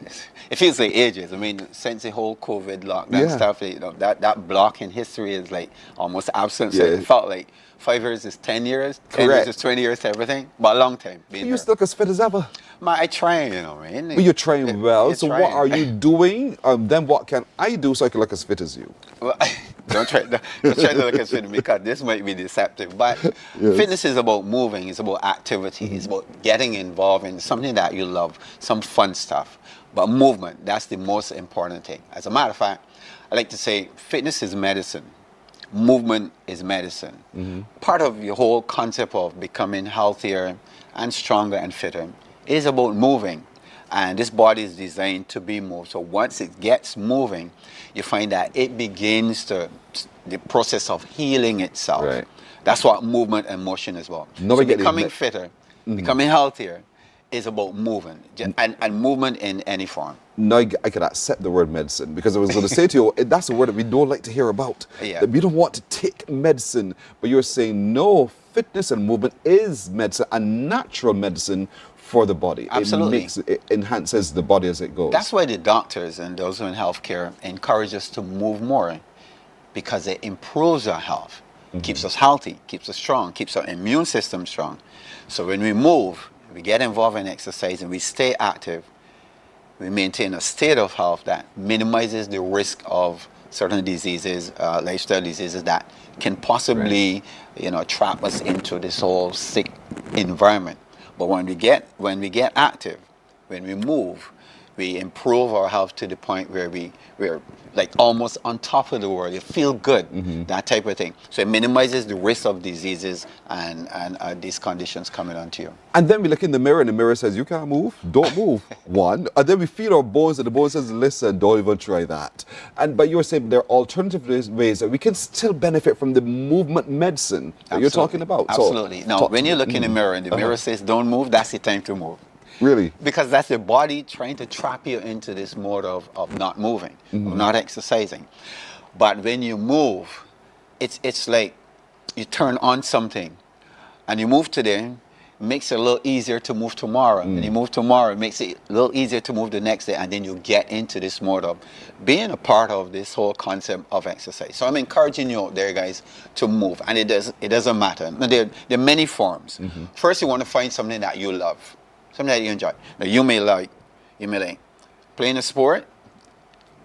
It feels like ages. I mean, since the whole COVID lockdown stuff, you know, that block in history is like almost absent. So it felt like 5 years is 10 years, 10 years is 20 years to everything, but a long time. You used to look as fit as ever. Man, I try, you know, man. Well, you're trying well, so what are you doing? Then what can I do so I can look as fit as you? Well, don't try to look as fit because this might be deceptive. But fitness is about moving, it's about activity, it's about getting involved in something that you love, some fun stuff. But movement, that's the most important thing. As a matter of fact, I like to say fitness is medicine. Movement is medicine. Part of your whole concept of becoming healthier and stronger and fitter is about moving. And this body is designed to be moved. So once it gets moving, you find that it begins the process of healing itself. Right. That's what movement and motion is about. So becoming fitter, becoming healthier is about movement and movement in any form. Now I can accept the word medicine because I was going to say to you, that's a word that we don't like to hear about. That we don't want to take medicine, but you're saying no, fitness and movement is medicine, a natural medicine for the body. Absolutely. It enhances the body as it goes. That's why the doctors and those who are in healthcare encourage us to move more, because it improves our health, keeps us healthy, keeps us strong, keeps our immune system strong. So when we move, we get involved in exercise and we stay active, we maintain a state of health that minimizes the risk of certain diseases, lifestyle diseases that can possibly, trap us into this whole sick environment. But when we get active, when we move, we improve our health to the point where we're like almost on top of the world. You feel good, that type of thing. So it minimizes the risk of diseases and these conditions coming onto you. And then we look in the mirror and the mirror says, you can't move, don't move, one. And then we feel our bones and the bone says, listen, don't even try that. But you're saying there are alternative ways that we can still benefit from the movement medicine that you're talking about. Absolutely. So, now, when you look in the mirror and the mirror says, don't move, that's the time to move. Really? Because that's the body trying to trap you into this mode of not moving, of not exercising. But when you move, it's like you turn on something and you move today, it makes it a little easier to move tomorrow. And you move tomorrow, it makes it a little easier to move the next day. And then you get into this mode of being a part of this whole concept of exercise. So I'm encouraging you out there, guys, to move. And it doesn't matter. There are many forms. First, you want to find something that you love. Something that you enjoy. Now, you may like playing a sport,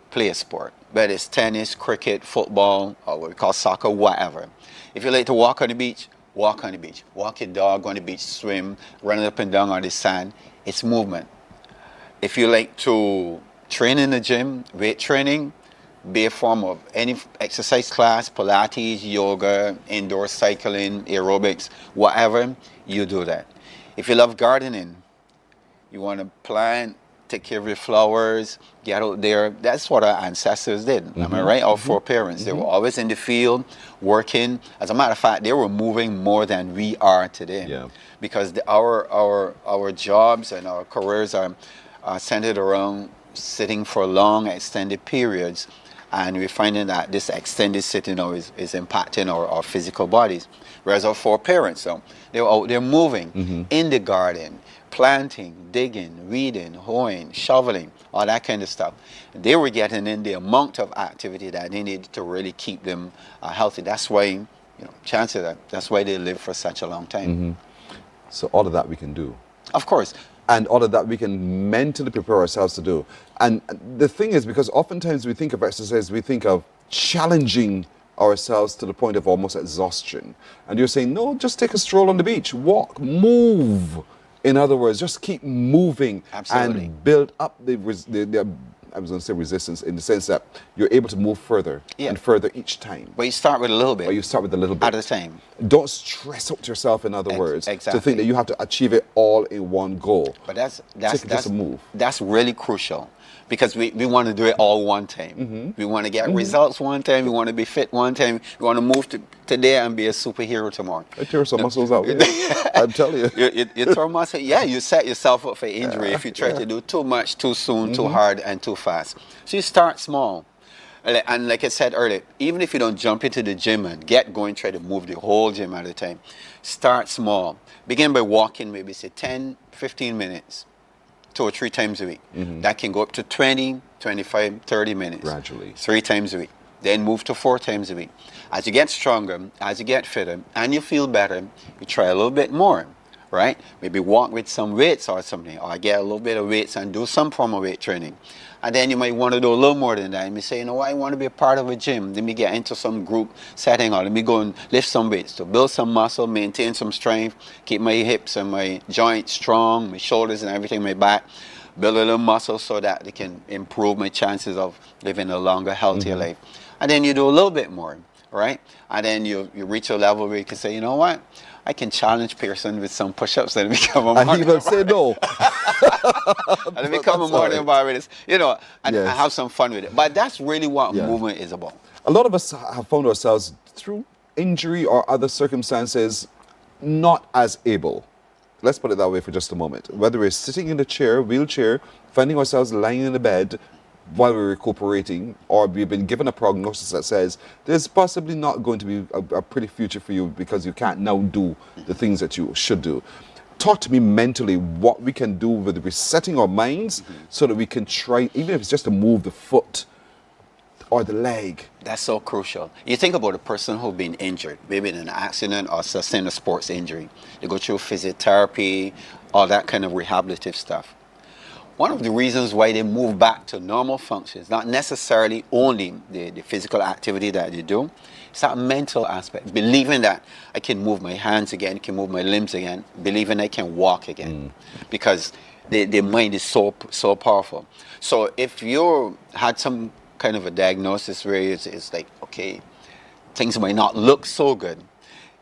play a sport. Whether it's tennis, cricket, football, or what we call soccer, whatever. If you like to walk on the beach, walk on the beach. Walk your dog on the beach, swim, run up and down on the sand. It's movement. If you like to train in the gym, weight training, be a form of any exercise class, Pilates, yoga, indoor cycling, aerobics, whatever, you do that. If you love gardening, you want to plant, take care of your flowers, get out there. That's what our ancestors did. Am I right? Our foreparents. They were always in the field, working. As a matter of fact, they were moving more than we are today. Yeah. Because our jobs and our careers are centered around sitting for long, extended periods. And we're finding that this extended sitting is impacting our physical bodies. Whereas our foreparents, they were out there moving in the garden, planting, digging, weeding, hoeing, shoveling, all that kind of stuff. They were getting in the amount of activity that they needed to really keep them healthy. That's why, chances are, that's why they live for such a long time. So all of that we can do. Of course. And all of that we can mentally prepare ourselves to do. And the thing is, because oftentimes we think of exercise, we think of challenging ourselves to the point of almost exhaustion. And you're saying, no, just take a stroll on the beach, walk, move. In other words, just keep moving. Absolutely. And build up the I was going to say resistance, in the sense that you're able to move further and further each time. But you start with a little bit. Or you start with a little bit. At a time. Don't stress out yourself, in other words, to think that you have to achieve it all in one go. But that's a move. That's really crucial. Because we want to do it all one time. We want to get results one time. We want to be fit one time. We want to move today and be a superhero tomorrow. I tear some muscles out. I'm telling you. You throw muscle. Yeah, you set yourself up for injury if you try to do too much, too soon, too hard, and too fast. So you start small. And like I said earlier, even if you don't jump into the gym and get going, try to move the whole gym at a time. Start small. Begin by walking maybe say 10, 15 minutes. 2 or 3 times a week. That can go up to 20, 25, 30 minutes. Gradually. 3 times a week. Then move to 4 times a week. As you get stronger, as you get fitter, and you feel better, you try a little bit more, right? Maybe walk with some weights or something, or get a little bit of weights and do some form of weight training. And then you might want to do a little more than that. You may say, you know what, I want to be a part of a gym. Let me get into some group setting, or let me go and lift some weights to build some muscle, maintain some strength, keep my hips and my joints strong, my shoulders and everything, my back, build a little muscle so that they can improve my chances of living a longer, healthier life. And then you do a little bit more, right? And then you reach a level where you can say, you know what, I can challenge Pearson with some push-ups and become a And he will say no. And become a Mornin Barbados, and have some fun with it. But that's really what movement is about. A lot of us have found ourselves through injury or other circumstances not as able. Let's put it that way for just a moment. Whether we're sitting in a chair, wheelchair, finding ourselves lying in a bed while we're recuperating, or we've been given a prognosis that says there's possibly not going to be a pretty future for you because you can't now do the things that you should do. Talk to me mentally what we can do with resetting our minds so that we can try, even if it's just to move the foot or the leg. That's so crucial. You think about a person who's been injured, maybe in an accident or sustained a sports injury. They go through physiotherapy, all that kind of rehabilitative stuff. One of the reasons why they move back to normal functions, not necessarily only the physical activity that they do, it's that mental aspect, believing that I can move my hands again, can move my limbs again, believing I can walk again. Because The mind is so powerful. So if you had some kind of a diagnosis where it's like, okay, things might not look so good,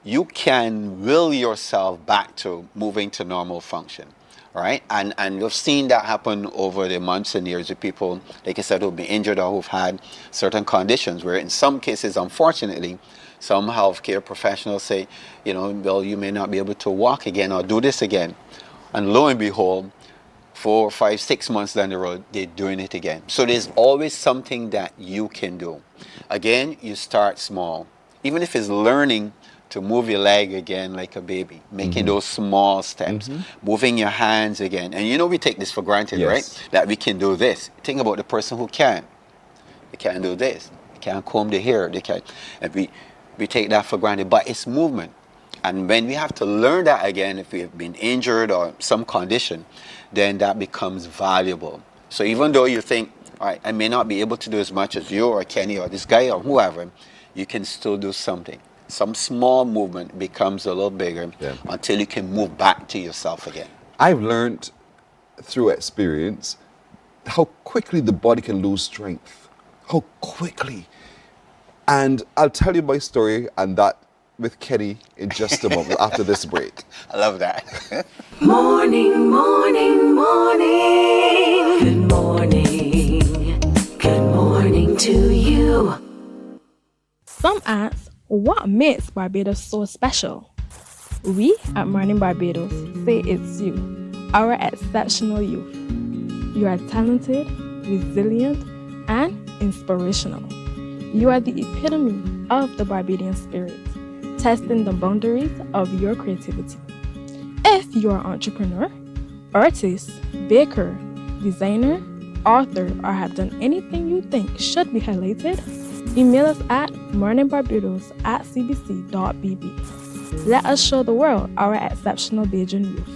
you can will yourself back to moving to normal function, right? And we've seen that happen over the months and years with people, like I said, who've been injured or who've had certain conditions where in some cases, unfortunately, some healthcare professionals say, you know, well, you may not be able to walk again or do this again. And lo and behold, 4, 5, 6 months down the road, they're doing it again. So there's always something that you can do. Again, you start small. Even if it's learning to move your leg again like a baby, making those small steps, moving your hands again. And you know we take this for granted, right? That we can do this. Think about the person who can. They can't do this. They can't comb their hair. They can't. And we take that for granted, but it's movement. And when we have to learn that again, if we have been injured or some condition, then that becomes valuable. So even though you think, all right, I may not be able to do as much as you or Kenny or this guy or whoever, you can still do something. Some small movement becomes a little bigger until you can move back to yourself again. I've learned through experience how quickly the body can lose strength. How quickly. And I'll tell you my story and that with Kenny in just a moment after this break. I love that. Morning, morning, morning. Good morning. Good morning to you. Some ask, what makes Barbados so special? We at Mornin Barbados say it's you, our exceptional youth. You are talented, resilient, and inspirational. You are the epitome of the Barbadian spirit, testing the boundaries of your creativity. If you are an entrepreneur, artist, baker, designer, author, or have done anything you think should be highlighted, email us at morninbarbados@cbc.bb. Let us show the world our exceptional Bajan youth.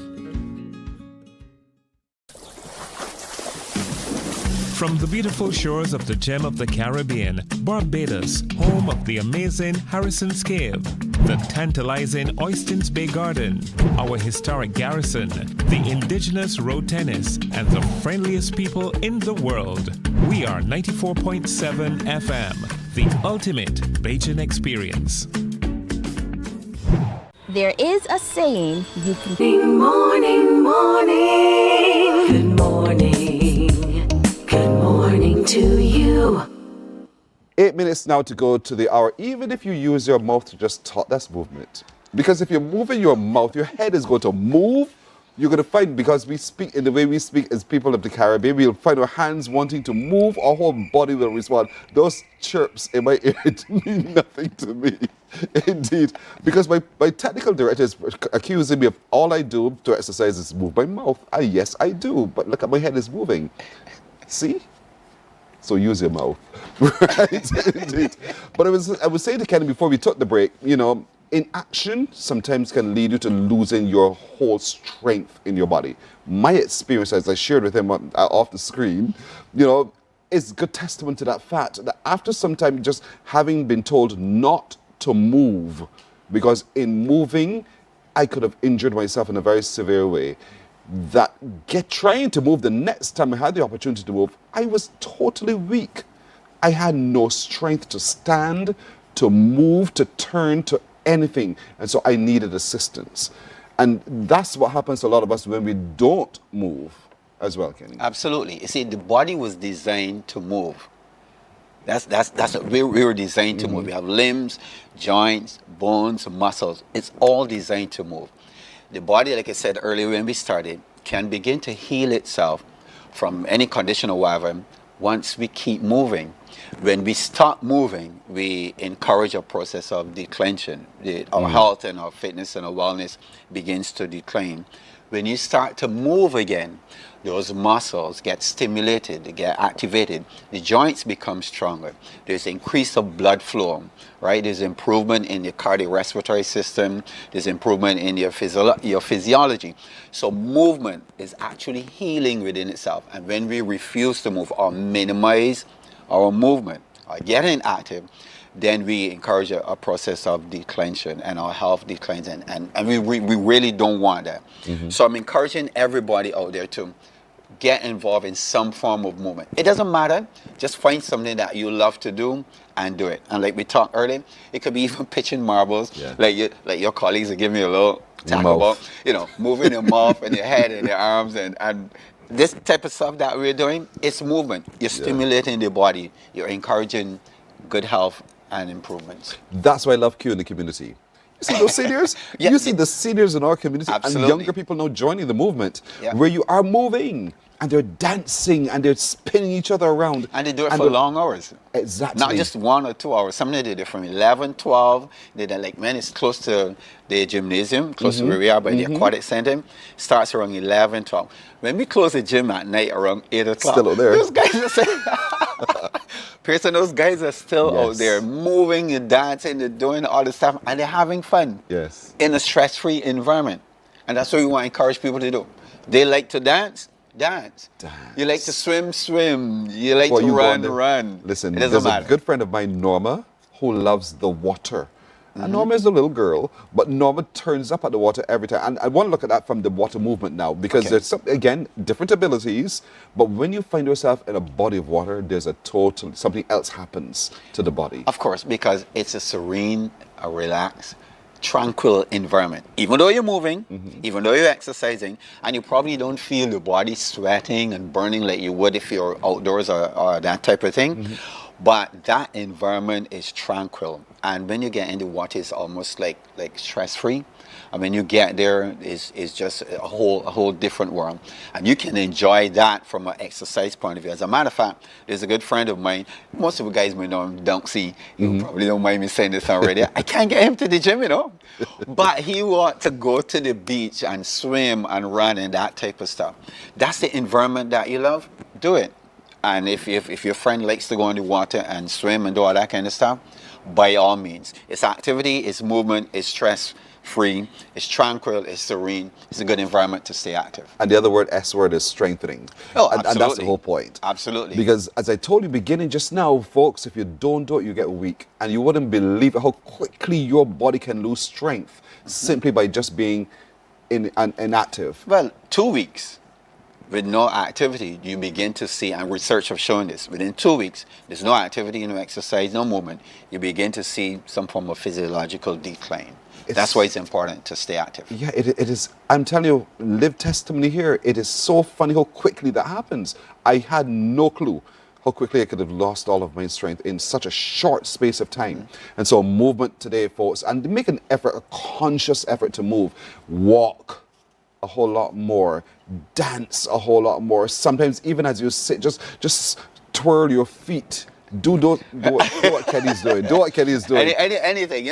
From the beautiful shores of the gem of the Caribbean, Barbados, home of the amazing Harrison's Cave, the tantalizing Oystins Bay Garden, our historic garrison, the indigenous road tennis, and the friendliest people in the world. We are 94.7 FM, the ultimate Bajan experience. There is a saying you can... Good morning, morning. Good morning. Good morning to you. 8 minutes now to go to the hour. Even if you use your mouth to just talk, that's movement. Because if you're moving your mouth, your head is going to move. You're going to find, because we speak in the way we speak as people of the Caribbean, we'll find our hands wanting to move, our whole body will respond. Those chirps in my ear mean nothing to me. Indeed. Because my technical director is accusing me of all I do to exercise is move my mouth. Yes, I do. But look at my head is moving. See? So use your mouth. Right? Indeed. But I was saying to Kenny before we took the break, you know, inaction sometimes can lead you to losing your whole strength in your body. My experience, as I shared with him off the screen, you know, is good testament to that fact that after some time just having been told not to move, because in moving, I could have injured myself in a very severe way, that trying to move the next time I had the opportunity to move, I was totally weak. I had no strength to stand, to move, to turn, to anything. And so I needed assistance. And that's what happens to a lot of us when we don't move as well, Kenny. Absolutely. You see, the body was designed to move. That's what we were designed to move. We have limbs, joints, bones, muscles. It's all designed to move. The body, like I said earlier when we started, can begin to heal itself from any condition or whatever once we keep moving. When we stop moving, we encourage a process of declension. Our health and our fitness and our wellness begins to decline. When you start to move again, those muscles get stimulated, they get activated, the joints become stronger, there's increase of blood flow, right? There's improvement in your cardiorespiratory system, there's improvement in your physiology. So movement is actually healing within itself. And when we refuse to move or minimize our movement or get inactive, then we encourage a process of declension, and our health declines, and we really don't want that. So I'm encouraging everybody out there to get involved in some form of movement. It doesn't matter. Just find something that you love to do and do it. And like we talked earlier, it could be even pitching marbles. Like your colleagues are giving me a little talk about, moving your mouth and your head and your arms and this type of stuff that we're doing. It's movement. You're stimulating the body. You're encouraging good health and improvements. That's why I love Q in the community. See those seniors? You see the seniors in our community and younger people now joining the movement where you are moving and they're dancing and they're spinning each other around. And they do it for long hours. Exactly. Not just 1 or 2 hours. Some they did it from 11, 12. They did like, man, it's close to the gymnasium, close to where we are, by the aquatic center. Starts around 11, 12. When we close the gym at night around 8 o'clock, still out there. Those guys are saying, Pearson, those guys are still out there moving and dancing, they're doing all this stuff, and they're having fun in a stress-free environment. And that's what we want to encourage people to do. They like to dance. You like to swim. You like to run. Listen, there's a good friend of mine, Norma, who loves the water. And Norma is a little girl, but Norma turns up at the water every time. And I want to look at that from the water movement now, because there's, again, different abilities. But when you find yourself in a body of water, there's something else happens to the body. Of course, because it's a serene, a relaxed, tranquil environment. Even though you're moving, even though you're exercising, and you probably don't feel the body sweating and burning like you would if you're outdoors or that type of thing. But that environment is tranquil. And when you get in the water, it's almost like stress-free. And when you get there, it's just a whole different world. And you can enjoy that from an exercise point of view. As a matter of fact, there's a good friend of mine. Most of the guys may know him, don't see. You probably don't mind me saying this already. I can't get him to the gym, But he wants to go to the beach and swim and run and that type of stuff. That's the environment that you love. Do it. And if your friend likes to go in the water and swim and do all that kind of stuff, by all means. It's activity, it's movement, it's stress-free, it's tranquil, it's serene. It's a good environment to stay active. And the other word, S word, is strengthening. Oh, absolutely. And that's the whole point. Absolutely. Because as I told you beginning just now, folks, if you don't do it, you get weak. And you wouldn't believe how quickly your body can lose strength simply by just being inactive. Well, 2 weeks. With no activity, you begin to see, and research have shown this, within 2 weeks, there's no activity, no exercise, no movement, you begin to see some form of physiological decline. That's why it's important to stay active. Yeah, it is. I'm telling you, live testimony here. It is so funny how quickly that happens. I had no clue how quickly I could have lost all of my strength in such a short space of time. And so movement today, folks, and make an effort, a conscious effort to move. Walk a whole lot more, dance a whole lot more. Sometimes even as you sit, just twirl your feet. Do what Kenny's doing. Do what Kenny is doing. Anything,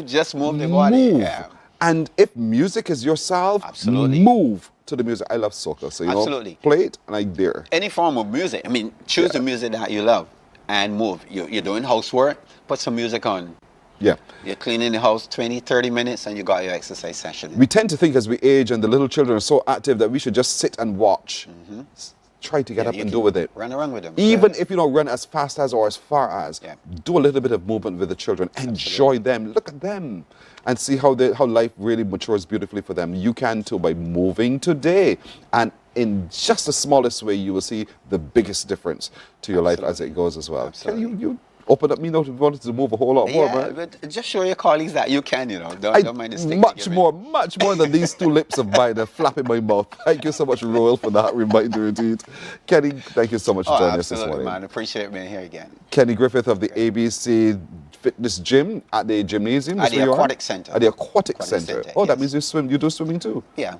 just move the body. Yeah. And if music is your salve, move to the music. I love soca, so play it and I dare. Any form of music. I mean, choose the music that you love and move. You're doing housework, put some music on. Yeah. You're cleaning the house 20, 30 minutes and you got your exercise session. We tend to think as we age and the little children are so active that we should just sit and watch. Try to get up and do with it. Run around with them. Even if you don't run as fast as or as far as, do a little bit of movement with the children. Enjoy them. Look at them. And see how life really matures beautifully for them. You can too by moving today. And in just the smallest way, you will see the biggest difference to your life as it goes as well. Absolutely. Can you open up me now if you wanted to move a whole lot more, man? But just show your colleagues that you can, Don't mind the stick. Much more than these two lips of mine are flapping my mouth. Thank you so much, Royal, for that reminder indeed. Kenny, thank you so much for joining us this morning. Man. Appreciate being here again. Kenny Griffith of the ABC Fitness Gym at the gymnasium. At the aquatic center. At the aquatic center. Oh, that means you swim. You do swimming too? Yeah.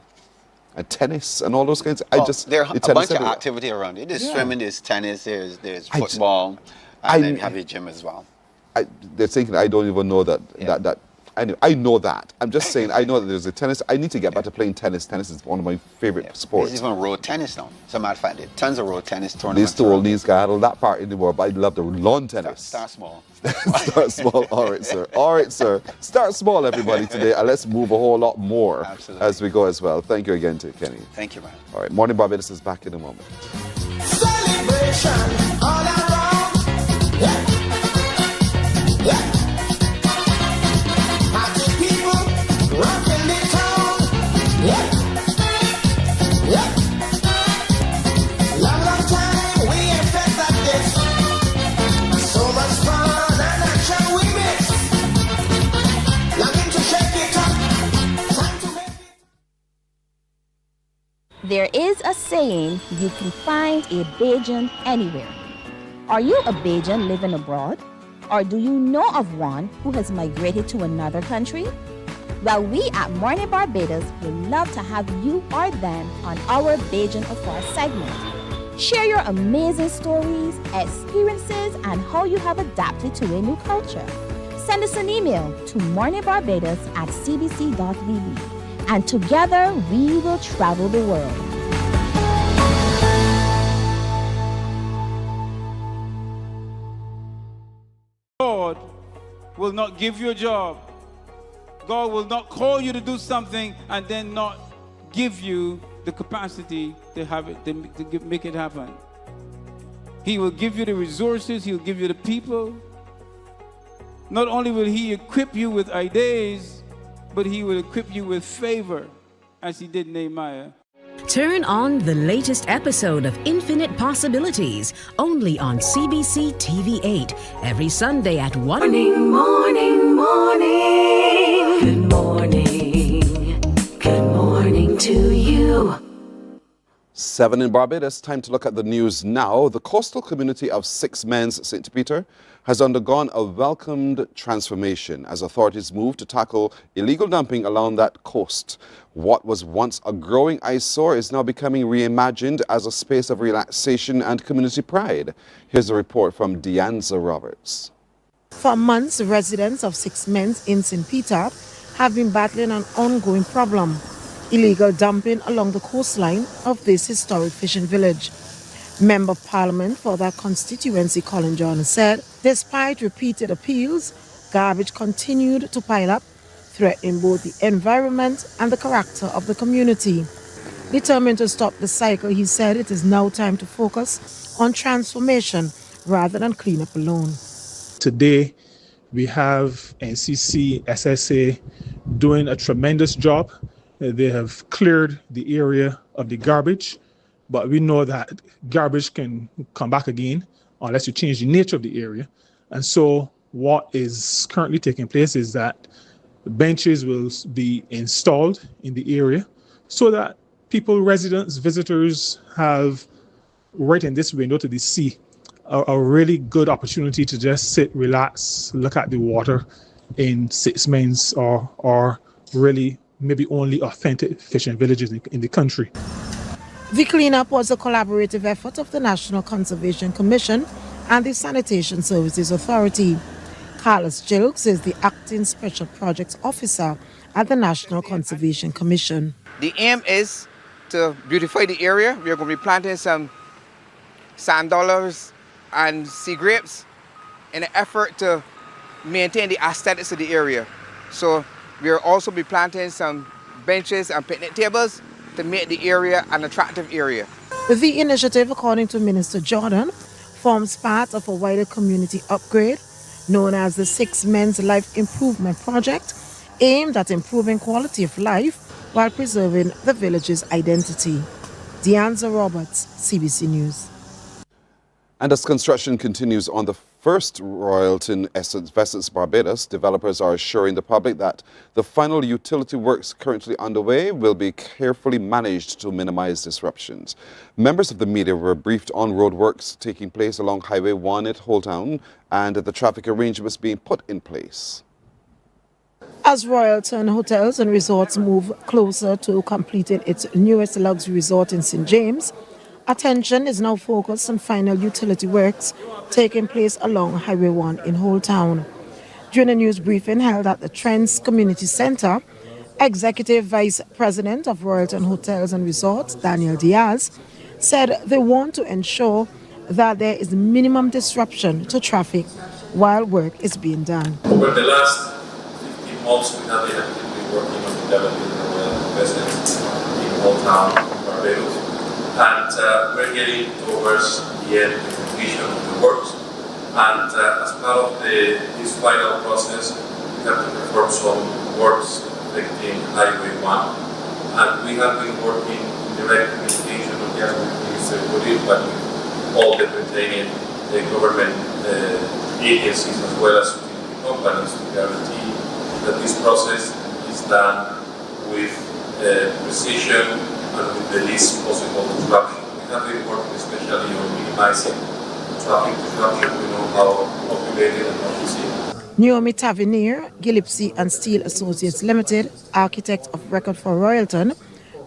And tennis and all those kinds. There are a bunch of activity around it. There's swimming, there's tennis, there's football, and then you have your gym as well. They're thinking I don't even know that anyway, I know that. I'm just saying I know that there's a tennis. I need to get back to playing tennis. Tennis is one of my favorite sports. There's even road tennis now. As a matter of fact, there are tons of road tennis tournaments. These two old knees can't handle that part anymore, but I love the lawn tennis. Start small. Start small. All right, sir. All right, sir. Start small, everybody, today, and let's move a whole lot more as we go as well. Thank you again to Kenny. Thank you, man. All right, Mornin Barbados is back in a moment. Celebration all around. Yeah. There is a saying, you can find a Bajan anywhere. Are you a Bajan living abroad? Or do you know of one who has migrated to another country? Well, we at Mornin Barbados would love to have you or them on our Bajan Affair segment. Share your amazing stories, experiences, and how you have adapted to a new culture. Send us an email to morninbarbados@cbc.vb, and together we will travel the world. God will not give you a job. God will not call you to do something and then not give you the capacity to have it, to make it happen. He will give you the resources. He'll give you the people. Not only will He equip you with ideas, but He will equip you with favor, as He did Nehemiah. Turn on the latest episode of Infinite Possibilities, only on CBC TV8, every Sunday at 1. Morning, morning, morning. Good morning. Good morning to you. 7 in Barbados. Time to look at the news now. The coastal community of Six Mens, St. Peter, has undergone a welcomed transformation as authorities move to tackle illegal dumping along that coast. What was once a growing eyesore is now becoming reimagined as a space of relaxation and community pride. Here's a report from Deanza Roberts. For months, residents of Six Mens in St. Peter have been battling an ongoing problem: illegal dumping along the coastline of this historic fishing village. Member of Parliament for that constituency, Colin John, said despite repeated appeals, garbage continued to pile up, threatening both the environment and the character of the community. Determined to stop the cycle, he said it is now time to focus on transformation rather than cleanup alone. Today, we have NCC, SSA doing a tremendous job. They have cleared the area of the garbage, but we know that garbage can come back again unless you change the nature of the area. And so what is currently taking place is that benches will be installed in the area so that people, residents, visitors have right in this window to the sea a really good opportunity to just sit, relax, look at the water in Six Mens or really maybe only authentic fishing villages in the country. The cleanup was a collaborative effort of the National Conservation Commission and the Sanitation Services Authority. Carlos Gilks is the acting Special Projects Officer at the National Conservation Commission. The aim is to beautify the area. We are going to be planting some sand dollars and sea grapes in an effort to maintain the aesthetics of the area. So we'll also be planting some benches and picnic tables to make the area an attractive area. The initiative, according to Minister Jordan, forms part of a wider community upgrade known as the Six Men's Life Improvement Project, aimed at improving quality of life while preserving the village's identity. Deanza Roberts, CBC News. And as construction continues on the first Royalton Vessels Barbados, developers are assuring the public that the final utility works currently underway will be carefully managed to minimize disruptions. Members of the media were briefed on roadworks taking place along Highway 1 at Holtown and the traffic arrangements being put in place. As Royalton Hotels and Resorts move closer to completing its newest luxury resort in St. James, attention is now focused on final utility works taking place along Highway 1 in Holtown. During a news briefing held at the Trents Community Centre, Executive Vice President of Royalton Hotels and Resorts, Daniel Diaz, said they want to ensure that there is minimum disruption to traffic while work is being done. Over the last 15 months, we have been actively working on developing the Royalton residence in Holtown, Barbados. And we're getting towards the end of the completion of the works. And as part of this final process, we have to perform some works affecting Highway 1. And we have been working in direct communication not just with Minister Woodin, but with all the pertaining government agencies as well as utility companies to guarantee that this process is done with precision and with the least possible disruption. We have been working especially on minimizing traffic disruption. We know how populated and how busy. Naomi Tavernier, Gillespie and Steel Associates Limited, architect of record for Royalton,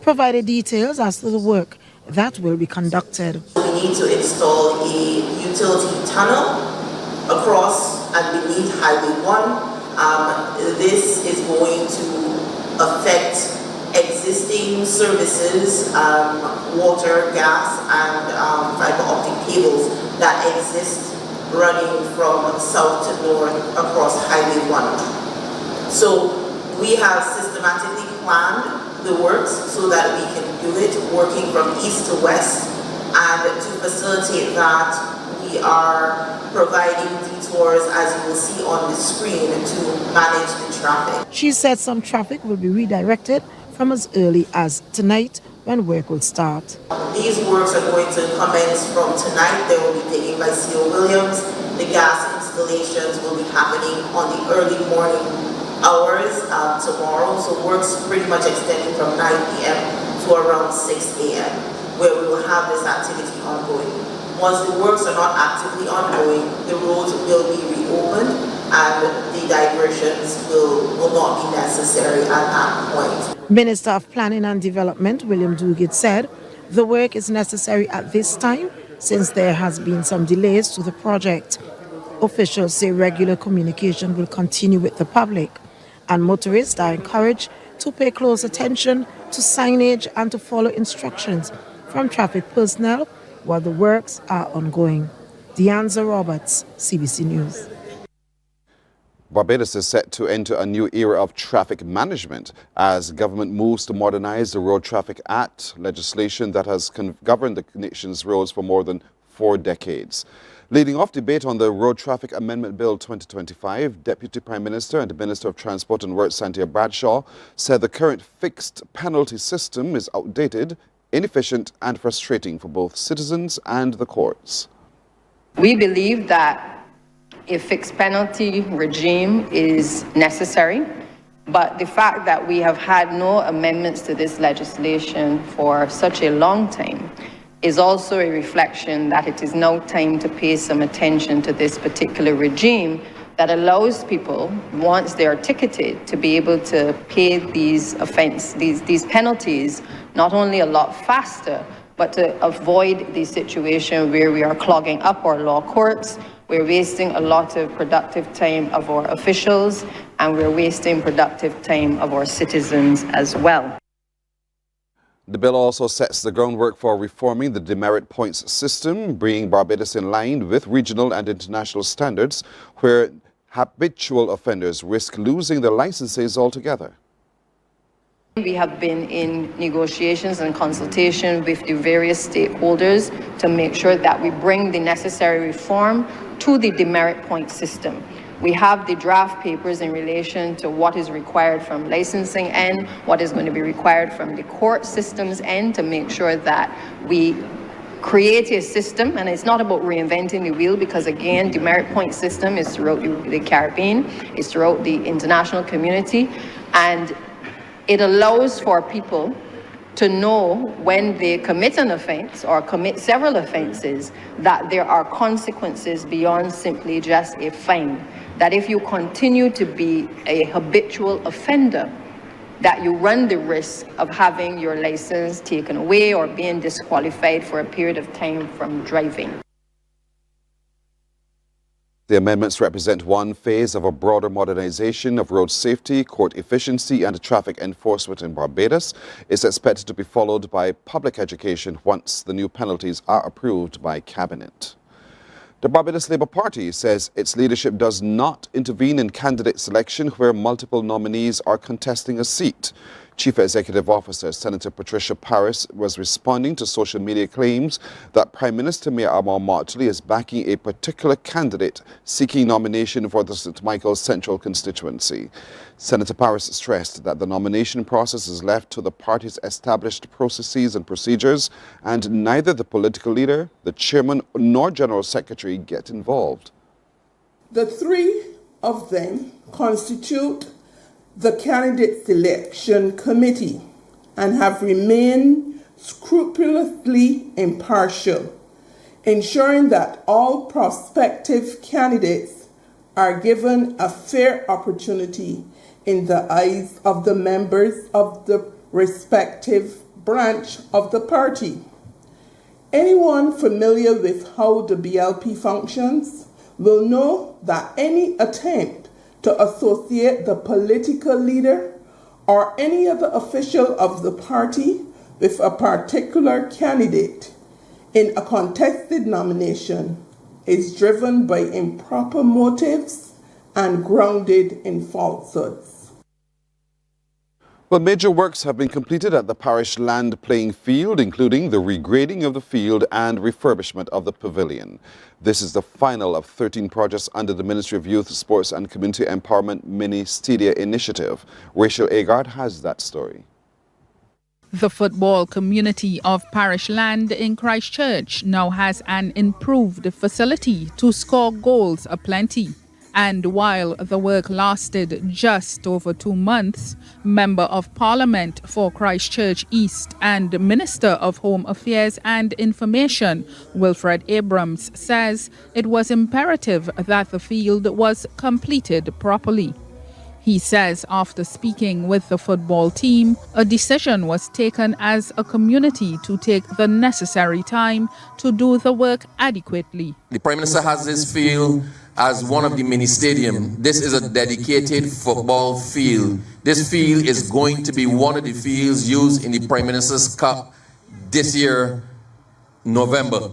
provided details as to the work that will be conducted. We need to install a utility tunnel across and beneath Highway 1. This is going to affect existing services, water, gas, and fiber optic cables that exist running from south to north across Highway 1. So we have systematically planned the works so that we can do it working from east to west, and to facilitate that we are providing detours, as you will see on the screen, to manage the traffic. She said some traffic will be redirected from as early as tonight when work will start. These works are going to commence from tonight. They will be taken by C.O. Williams. The gas installations will be happening on the early morning hours tomorrow. So works pretty much extending from 9 p.m. to around 6 a.m. where we will have this activity ongoing. Once the works are not actively ongoing, the roads will be reopened and the diversions will not be necessary at that point. Minister of Planning and Development, William Duguid, said the work is necessary at this time since there has been some delays to the project. Officials say regular communication will continue with the public, and motorists are encouraged to pay close attention to signage and to follow instructions from traffic personnel while the works are ongoing. Deanza Roberts, CBC News. Barbados is set to enter a new era of traffic management as government moves to modernize the Road Traffic Act, legislation that has governed the nation's roads for more than 4 decades. Leading off debate on the Road Traffic Amendment Bill 2025, Deputy Prime Minister and Minister of Transport and Works Santia Bradshaw said the current fixed penalty system is outdated, inefficient and frustrating for both citizens and the courts. We believe that a fixed penalty regime is necessary, but the fact that we have had no amendments to this legislation for such a long time is also a reflection that it is now time to pay some attention to this particular regime that allows people, once they are ticketed, to be able to pay these penalties not only a lot faster, but to avoid the situation where we are clogging up our law courts, we're wasting a lot of productive time of our officials, and we're wasting productive time of our citizens as well. The bill also sets the groundwork for reforming the demerit points system, bringing Barbados in line with regional and international standards, where habitual offenders risk losing their licenses altogether. We have been in negotiations and consultation with the various stakeholders to make sure that we bring the necessary reform to the demerit point system. We have the draft papers in relation to what is required from licensing end, what is going to be required from the court systems end, to make sure that we create a system, and it's not about reinventing the wheel, because again, demerit point system is throughout the Caribbean, it's throughout the international community, and it allows for people to know when they commit an offense or commit several offenses that there are consequences beyond simply just a fine. That if you continue to be a habitual offender, that you run the risk of having your license taken away or being disqualified for a period of time from driving. The amendments represent one phase of a broader modernization of road safety, court efficiency and traffic enforcement in Barbados. It's expected to be followed by public education once the new penalties are approved by Cabinet. The Barbados Labour Party says its leadership does not intervene in candidate selection where multiple nominees are contesting a seat. Chief Executive Officer Senator Patricia Paris was responding to social media claims that Prime Minister Mayor Amar Martley is backing a particular candidate seeking nomination for the St. Michael's Central constituency. Senator Paris stressed that the nomination process is left to the party's established processes and procedures, and neither the political leader, the chairman, nor general secretary get involved. The three of them constitute the Candidate Selection Committee and have remained scrupulously impartial, ensuring that all prospective candidates are given a fair opportunity in the eyes of the members of the respective branch of the party. Anyone familiar with how the BLP functions will know that any attempt to associate the political leader or any other official of the party with a particular candidate in a contested nomination is driven by improper motives and grounded in falsehoods. Well, major works have been completed at the parish land playing field, including the regrading of the field and refurbishment of the pavilion. This is the final of 13 projects under the Ministry of Youth, Sports and Community Empowerment Mini Stadia Initiative. Rachel Agard has that story. The football community of Parish Land in Christchurch now has an improved facility to score goals aplenty. And while the work lasted just over 2 months, Member of Parliament for Christchurch East and Minister of Home Affairs and Information, Wilfred Abrams, says it was imperative that the field was completed properly. He says after speaking with the football team, a decision was taken as a community to take the necessary time to do the work adequately. The Prime Minister has this field as one of the mini stadium. This is a dedicated football field. This field is going to be one of the fields used in the Prime Minister's Cup this year, November.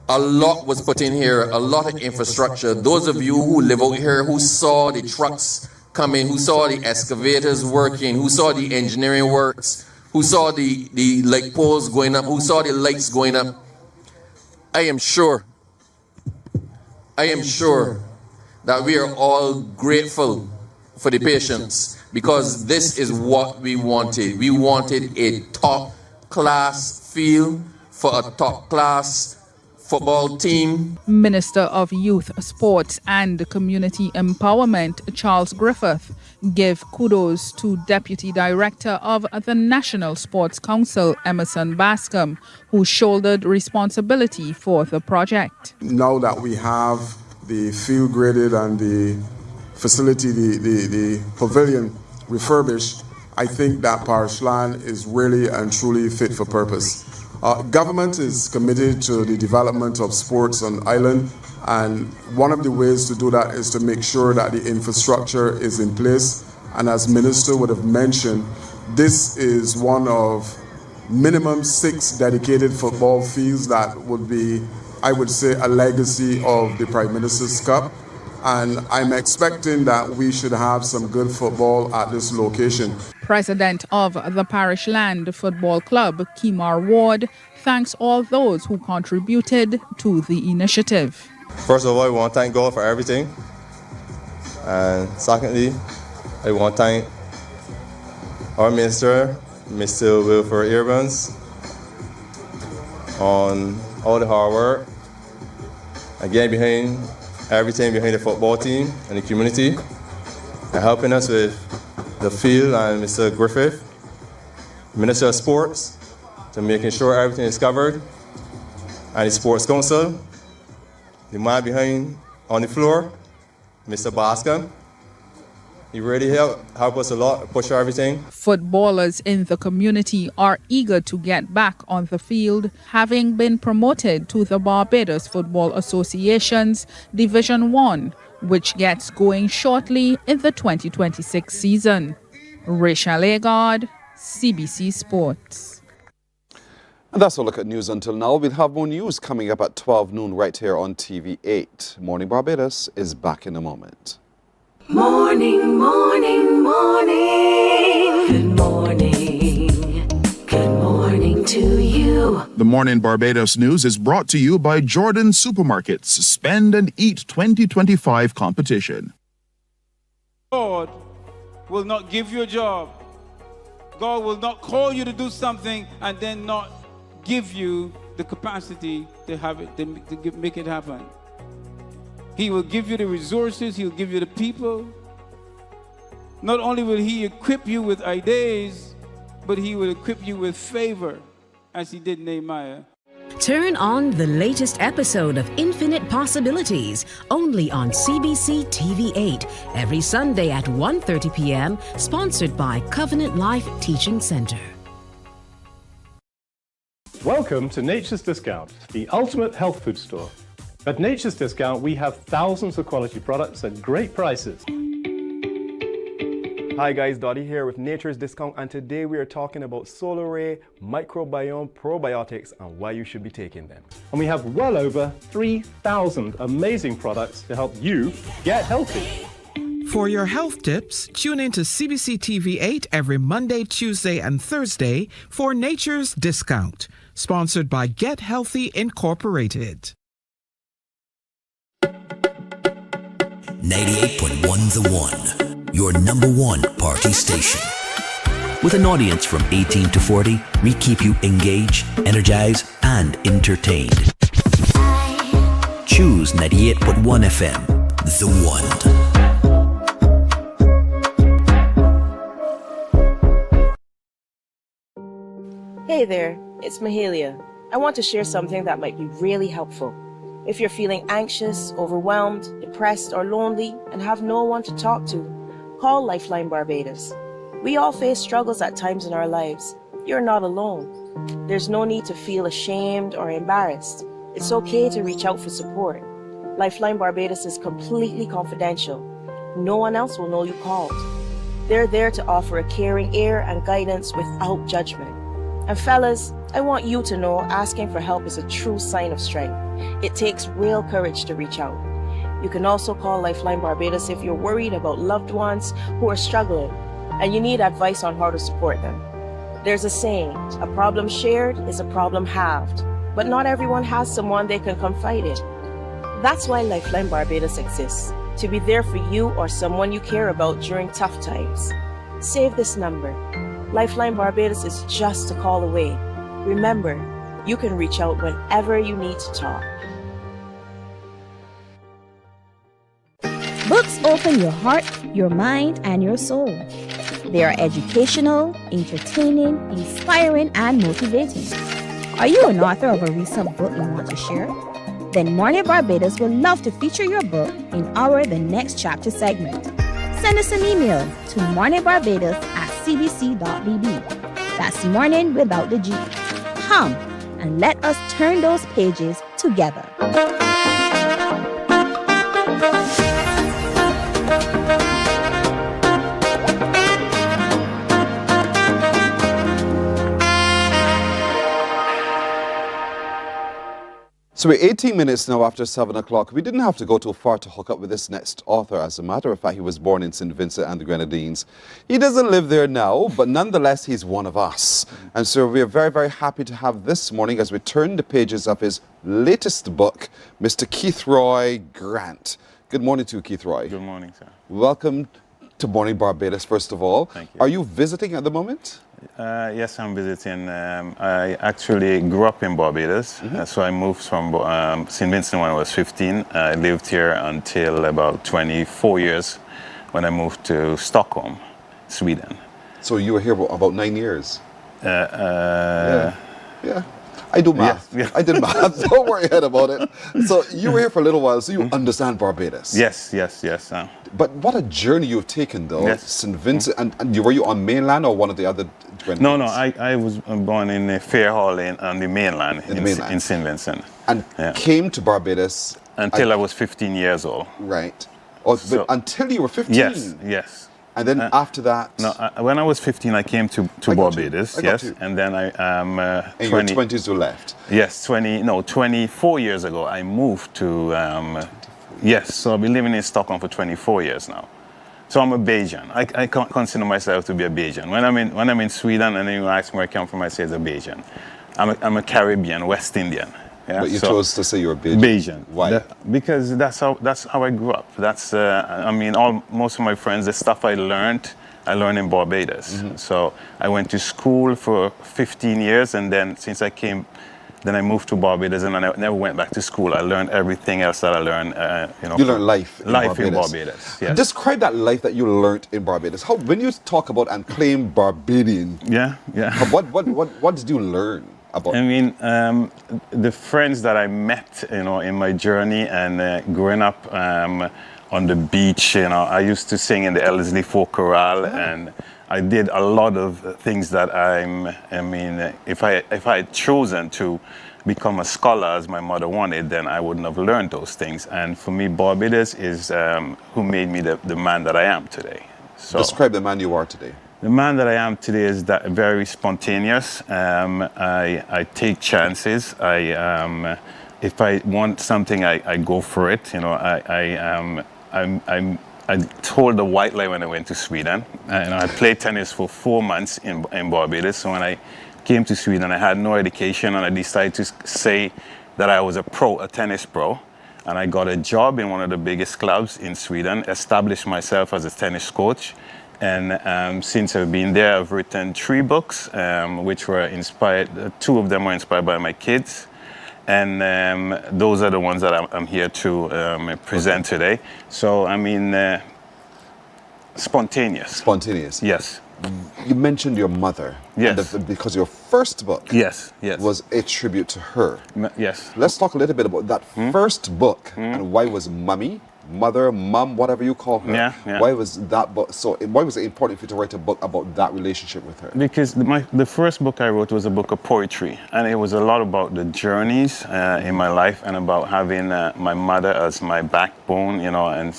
A lot was put in here, a lot of infrastructure. Those of you who live out here, who saw the trucks coming, who saw the excavators working, who saw the engineering works, who saw the light poles going up, who saw the lights going up, I am sure that we are all grateful for the patience, because this is what we wanted. We wanted a top-class field for a top-class football team. Minister of Youth, Sports and Community Empowerment, Charles Griffith, gave kudos to Deputy Director of the National Sports Council, Emerson Bascom, who shouldered responsibility for the project. Now that we have the field graded and the facility, the pavilion refurbished, I think that Parish Land is really and truly fit for purpose. Government is committed to the development of sports on island, and one of the ways to do that is to make sure that the infrastructure is in place. And as Minister would have mentioned, this is one of minimum 6 dedicated football fields that would be, I would say, a legacy of the Prime Minister's Cup. And I'm expecting that we should have some good football at this location. President of the Parish Land Football Club, Kimar Ward, thanks all those who contributed to the initiative. First of all, I want to thank God for everything. And secondly, I want to thank our Minister, Mr. Wilfred Abrams, on all the hard work. Again, everything behind the football team and the community, and helping us with the field, and Mr. Griffith, Minister of Sports, to making sure everything is covered, and the Sports Council, the man behind on the floor, Mr. Bascom. He really helped us a lot, push everything. Footballers in the community are eager to get back on the field, having been promoted to the Barbados Football Association's Division 1, which gets going shortly in the 2026 season. Rachel Agard, CBC Sports. And that's a look at news until now. We'll have more news coming up at 12 noon right here on TV8. Morning Barbados is back in a moment. Morning, morning, morning. Good morning. Good morning to you. The Morning Barbados News is brought to you by Jordan Supermarkets Spend and Eat 2025 competition. God will not give you a job. God will not call you to do something and then not give you the capacity to have it, to make it happen. He will give you the resources, he'll give you the people. Not only will he equip you with ideas, but he will equip you with favor, as he did Nehemiah. Turn on the latest episode of Infinite Possibilities, only on CBC TV8, every Sunday at 1:30 p.m., sponsored by Covenant Life Teaching Center. Welcome to Nature's Discount, the ultimate health food store. At Nature's Discount, we have thousands of quality products at great prices. Hi guys, Dottie here with Nature's Discount, and today we are talking about Solar Ray Microbiome Probiotics and why you should be taking them. And we have well over 3,000 amazing products to help you get healthy. For your health tips, tune in to CBC TV8 every Monday, Tuesday, and Thursday for Nature's Discount, sponsored by Get Healthy Incorporated. 98.1 The One, your number one party station. With an audience from 18 to 40, we keep you engaged, energized, and entertained. Choose 98.1 FM, The One. Hey there, it's Mahalia. I want to share something that might be really helpful. If you're feeling anxious, overwhelmed, depressed, or lonely and have no one to talk to, call Lifeline Barbados. We all face struggles at times in our lives. You're not alone. There's no need to feel ashamed or embarrassed. It's okay to reach out for support. Lifeline Barbados is completely confidential. No one else will know you called. They're there to offer a caring ear and guidance without judgment. And fellas, I want you to know asking for help is a true sign of strength. It takes real courage to reach out. You can also call Lifeline Barbados if you're worried about loved ones who are struggling and you need advice on how to support them. There's a saying, a problem shared is a problem halved, but not everyone has someone they can confide in. That's why Lifeline Barbados exists, to be there for you or someone you care about during tough times. Save this number. Lifeline Barbados is just a call away. Remember, you can reach out whenever you need to talk. Books open your heart, your mind, and your soul. They are educational, entertaining, inspiring, and motivating. Are you an author of a recent book you want to share? Then Mornin Barbados would love to feature your book in our The Next Chapter segment. Send us an email to morninbarbados@cbc.bb. That's morning without the G. Come and let us turn those pages together. So we're 18 minutes now after 7 o'clock. We didn't have to go too far to hook up with this next author. As a matter of fact, he was born in St. Vincent and the Grenadines. He doesn't live there now, but nonetheless, he's one of us. And so we're very, very happy to have this morning as we turn the pages of his latest book, Mr. Keith Roy Grant. Good morning to you, Keith Roy. Good morning, sir. Welcome to Mornin Barbados, first of all. Thank you. Are you visiting at the moment? Yes, I'm visiting. I actually grew up in Barbados, so I moved from St. Vincent when I was 15. I lived here until about 24 years when I moved to Stockholm, Sweden. So you were here about 9 years? Yeah. I do math. Yeah. I did math. Don't worry about it. So you were here for a little while, so you understand Barbados. Yes. But what a journey you've taken, though. Yes. St. Vincent, and were you on mainland or one of the other Grenadines? No, I was born in Fair Hall on the mainland, in St. Vincent. And came to Barbados? Until I was 15 years old. Right. Oh, but until you were 15? Yes. And then after that? No, when I was 15, I came to Barbados, and then I in your 20s you left? Yes, 24 years ago, I moved to, so I've been living in Stockholm for 24 years now. So I'm a Bajan. I consider myself to be a Bajan. When I'm in Sweden and you ask me where I come from, I say it's a Bajan. I'm a Caribbean, West Indian. Yeah? But you chose to say you're a Bajan. Bajan. Why? Because that's how I grew up. That's most of my friends, the stuff I learned in Barbados. So I went to school for 15 years, and then since I came Then I moved to Barbados, and I never went back to school. I learned everything else that I learned. You learned life in life Barbados. in Barbados. Yes. Describe that life that you learned in Barbados. How, when you talk about and claim Barbadian, what did you learn about? I mean, the friends that I met, in my journey and growing up on the beach, I used to sing in the Ellerslie Folk Chorale, and I did a lot of things that if I had chosen to become a scholar as my mother wanted, then I wouldn't have learned those things. And for me, Barbados is who made me the man that I am today. So, describe the man you are today. The man that I am today is that very spontaneous. I take chances. If I want something, I go for it. I told the white lie when I went to Sweden. I played tennis for 4 months in Barbados. So when I came to Sweden, I had no education, and I decided to say that I was a tennis pro. And I got a job in one of the biggest clubs in Sweden, established myself as a tennis coach. And since I've been there, I've written 3 books, which were inspired. 2 of them were inspired by my kids. And those are the ones that I'm here to present today. So, spontaneous. Spontaneous. Yes. You mentioned your mother. Yes. Because your first book was a tribute to her. Yes. Let's talk a little bit about that first book and why was mom, whatever you call her. Why was that book why was it important for you to write a book about that relationship with her? Because the first book I wrote was a book of poetry, and it was a lot about the journeys in my life and about having my mother as my backbone, and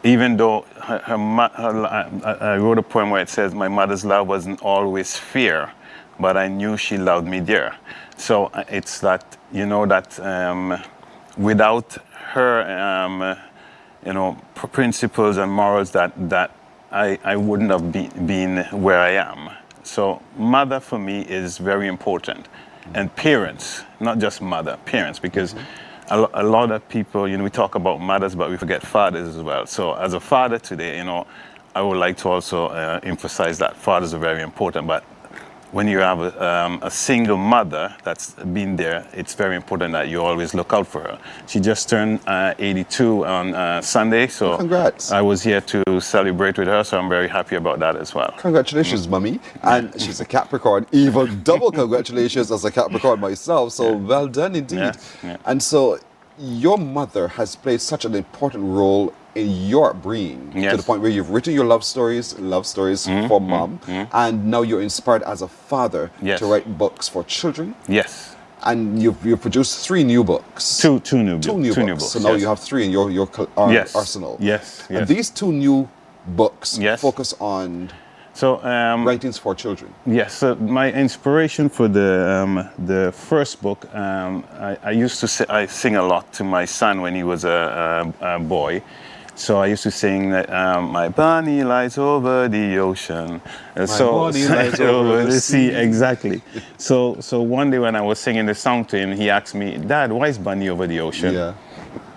even though I wrote a poem where it says my mother's love wasn't always fair, but I knew she loved me dear. So it's that, that without her, principles and morals that I wouldn't have been where I am. So mother for me is very important. And parents, not just mother, parents, because a lot of people, we talk about mothers, but we forget fathers as well. So as a father today, I would like to also emphasize that fathers are very important. But when you have a single mother that's been there, it's very important that you always look out for her. She just turned 82 on Sunday, so congrats. I was here to celebrate with her, so I'm very happy about that as well. Congratulations, Mummy. And she's a Capricorn. Even double congratulations as a Capricorn myself, so well done indeed. And so your mother has played such an important role in your upbringing to the point where you've written your love stories for mom, and now you're inspired as a father to write books for children. Yes. And you've produced 3 new books. Two new books. So now you have 3 in your arsenal. Yes. And these 2 new books focus on writings for children. Yes. So my inspiration for the first book, I used to I sing a lot to my son when he was a boy. So I used to sing that my bunny lies over the ocean. My bunny lies over the sea. Exactly. So one day when I was singing the song to him, he asked me, Dad, why is bunny over the ocean? Yeah.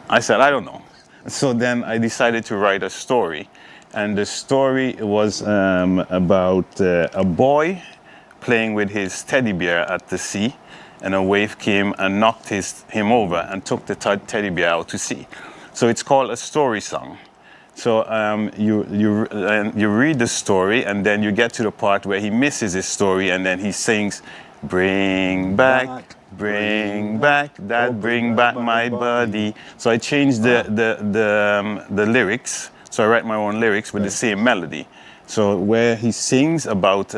I said, I don't know. So then I decided to write a story. And the story was about a boy playing with his teddy bear at the sea. And a wave came and knocked him over and took the teddy bear out to sea. So it's called a story song. So you read the story, and then you get to the part where he misses his story, and then he sings, bring back, Dad, bring back my buddy. So I changed the lyrics. So I write my own lyrics with the same melody. So where he sings about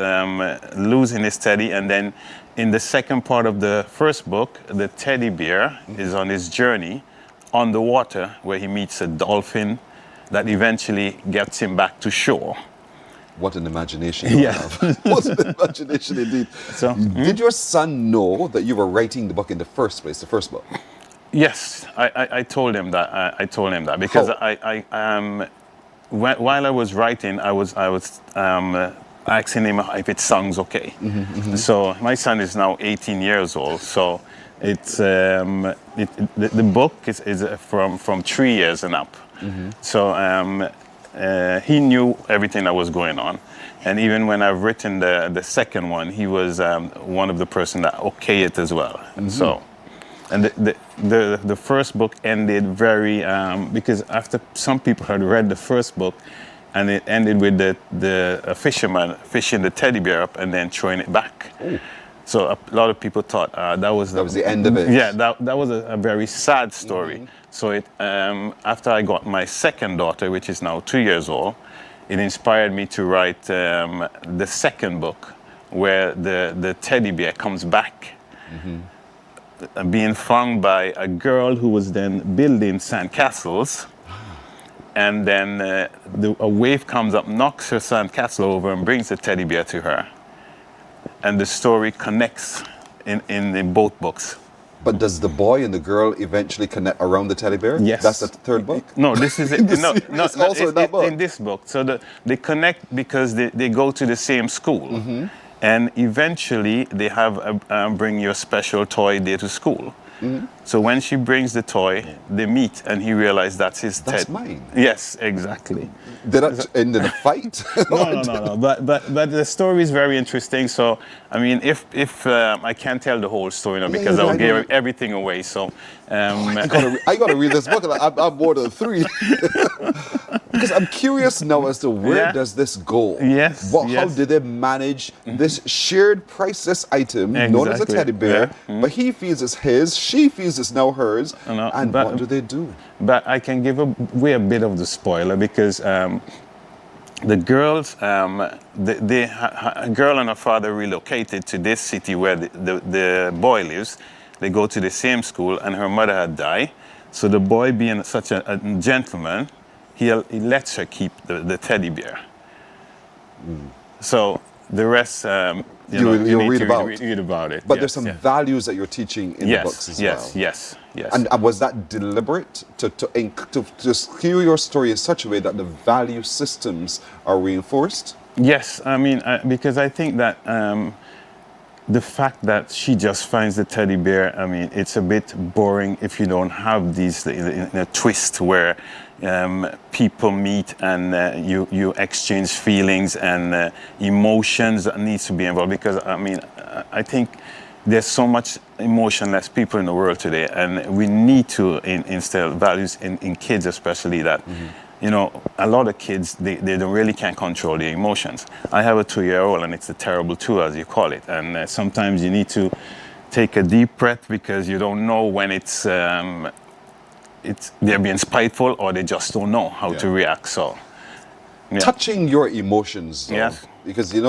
losing his teddy, and then in the second part of the first book, the teddy bear is on his journey on the water, where he meets a dolphin that eventually gets him back to shore. What an imagination you have. What an imagination indeed. So, did your son know that you were writing the book in the first place, the first book? Yes, I told him that. I told him that because while I was writing, I was asking him if it sounds okay. So my son is now 18 years old. So it's the book is from 3 years and up. So he knew everything that was going on. And even when I've written the second one, he was one of the person that okayed it as well. So, and the first book ended very, because after some people had read the first book, and it ended with the fisherman fishing the teddy bear up and then throwing it back. Ooh. So a lot of people thought that was the end of it. Yeah, that was a very sad story. So it after I got my second daughter, which is now 2 years old, it inspired me to write the second book, where the teddy bear comes back, being found by a girl who was then building sandcastles. And then a wave comes up, knocks her sandcastle over, and brings the teddy bear to her. And the story connects in both books. But does the boy and the girl eventually connect around the teddy bear? Yes. That's the third book? No, this is it. No, It's also in that book. in this book. So they connect because they go to the same school. And eventually they have bring your special toy there to school. So when she brings the toy, they meet, and he realized that's his That's mine. Yes, exactly. Did that end in a fight? No. But the story is very interesting. So I mean, if I can't tell the whole story now because I'll give everything away. So I gotta read this book. I'm more than 3. Because I'm curious now as to where does this go? Yes. How did they manage this shared priceless item known as a teddy bear? But he feels it's his, she feels it's now hers. And what do they do? But I can give away a bit of the spoiler because the girls, a girl and her father relocated to this city where the boy lives. They go to the same school, and her mother had died. So the boy, being such a gentleman, he lets her keep the teddy bear. So the rest, you need read to about. read about it. But there's some values that you're teaching in the books as well. Yes. And was that deliberate to skew your story in such a way that the value systems are reinforced? Yes, I mean, because I think that the fact that she just finds the teddy bear, I mean, it's a bit boring if you don't have these in a twist where people meet and you exchange feelings and emotions that needs to be involved. Because I mean, I think there's so much emotionless people in the world today, and we need to instill values in kids, especially that. You know, a lot of kids, they don't really can't control their emotions. I have a 2-year-old, and it's a terrible 2, as you call it. And sometimes you need to take a deep breath because you don't know when they're being spiteful or they just don't know how to react. So, touching your emotions, though, yes, because you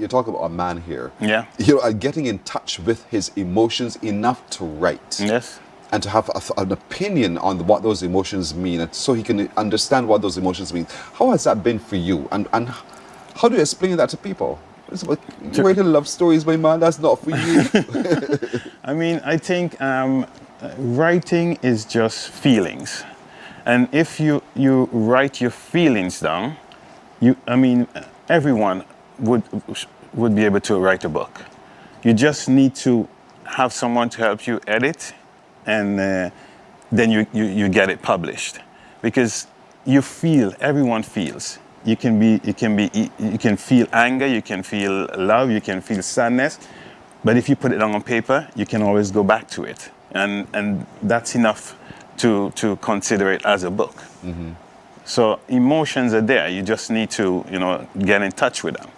talk about a man here. Yeah, getting in touch with his emotions enough to write. Yes. And to have an opinion on what those emotions mean, and so he can understand what those emotions mean. How has that been for you? And how do you explain that to people? Writing love stories, my man, that's not for you. I mean, I think writing is just feelings. And if you write your feelings down, everyone would be able to write a book. You just need to have someone to help you edit, and then you get it published, because everyone feels. You can feel anger, you can feel love, you can feel sadness, but if you put it down on paper, you can always go back to it, and that's enough to consider it as a book. So emotions are there. You just need to get in touch with them.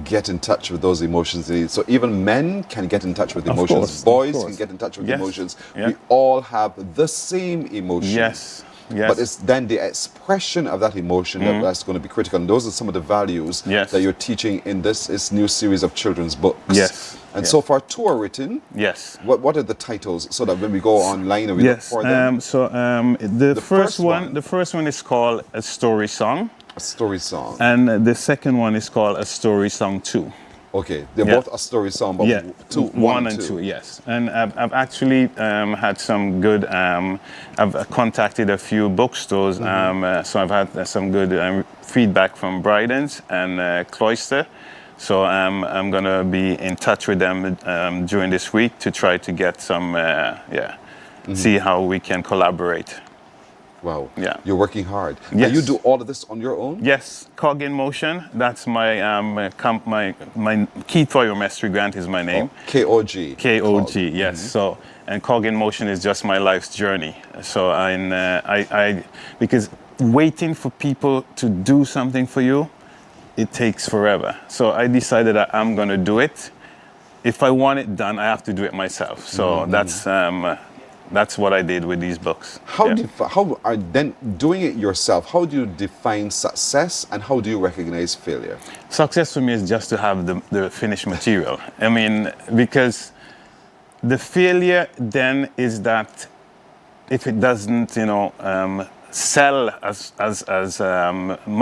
Get in touch with those emotions. So even men can get in touch with emotions. Boys can get in touch with emotions. We all have the same emotions. Yes. But it's then the expression of that emotion that's going to be critical. And those are some of the values that you're teaching in this new series of children's books. Yes. And so far, 2 are written. Yes. What are the titles, so that when we go online and we look for them? The first one is called A Story Song. A Story Song. And the second one is called A Story Song 2. Okay, they're both a story song, but one and two, yes. And I've actually had some good, I've contacted a few bookstores, so I've had some good feedback from Bryden's and Cloister. So I'm going to be in touch with them during this week to try to get some, see how we can collaborate. Wow. Yeah. You're working hard. Yes. And you do all of this on your own? Yes, Cog in Motion. That's my my key thyrometry grant is my name. KOG. KOG. Yes. So, and Cog in Motion is just my life's journey. So I because waiting for people to do something for you, it takes forever. So I decided that I'm going to do it. If I want it done, I have to do it myself. So that's what I did with these books. How are then doing it yourself? How do you define success, and how do you recognize failure? Success for me is just to have the finished material. I mean, because the failure then is that if it doesn't, sell as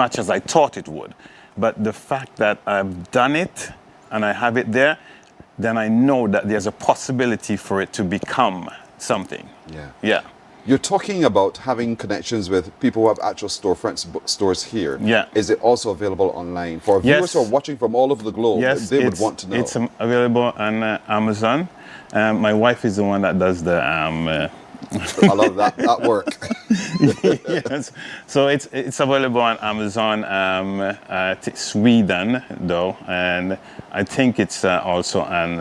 much as I thought it would. But the fact that I've done it and I have it there, then I know that there's a possibility for it to become something. Yeah. Yeah. You're talking about having connections with people who have actual storefronts, bookstores here. Yeah. Is it also available online? For viewers who are watching from all over the globe, they would want to know. It's available on Amazon. My wife is the one that does the... I love that work. Yes. So it's available on Amazon, Sweden though, and I think it's also on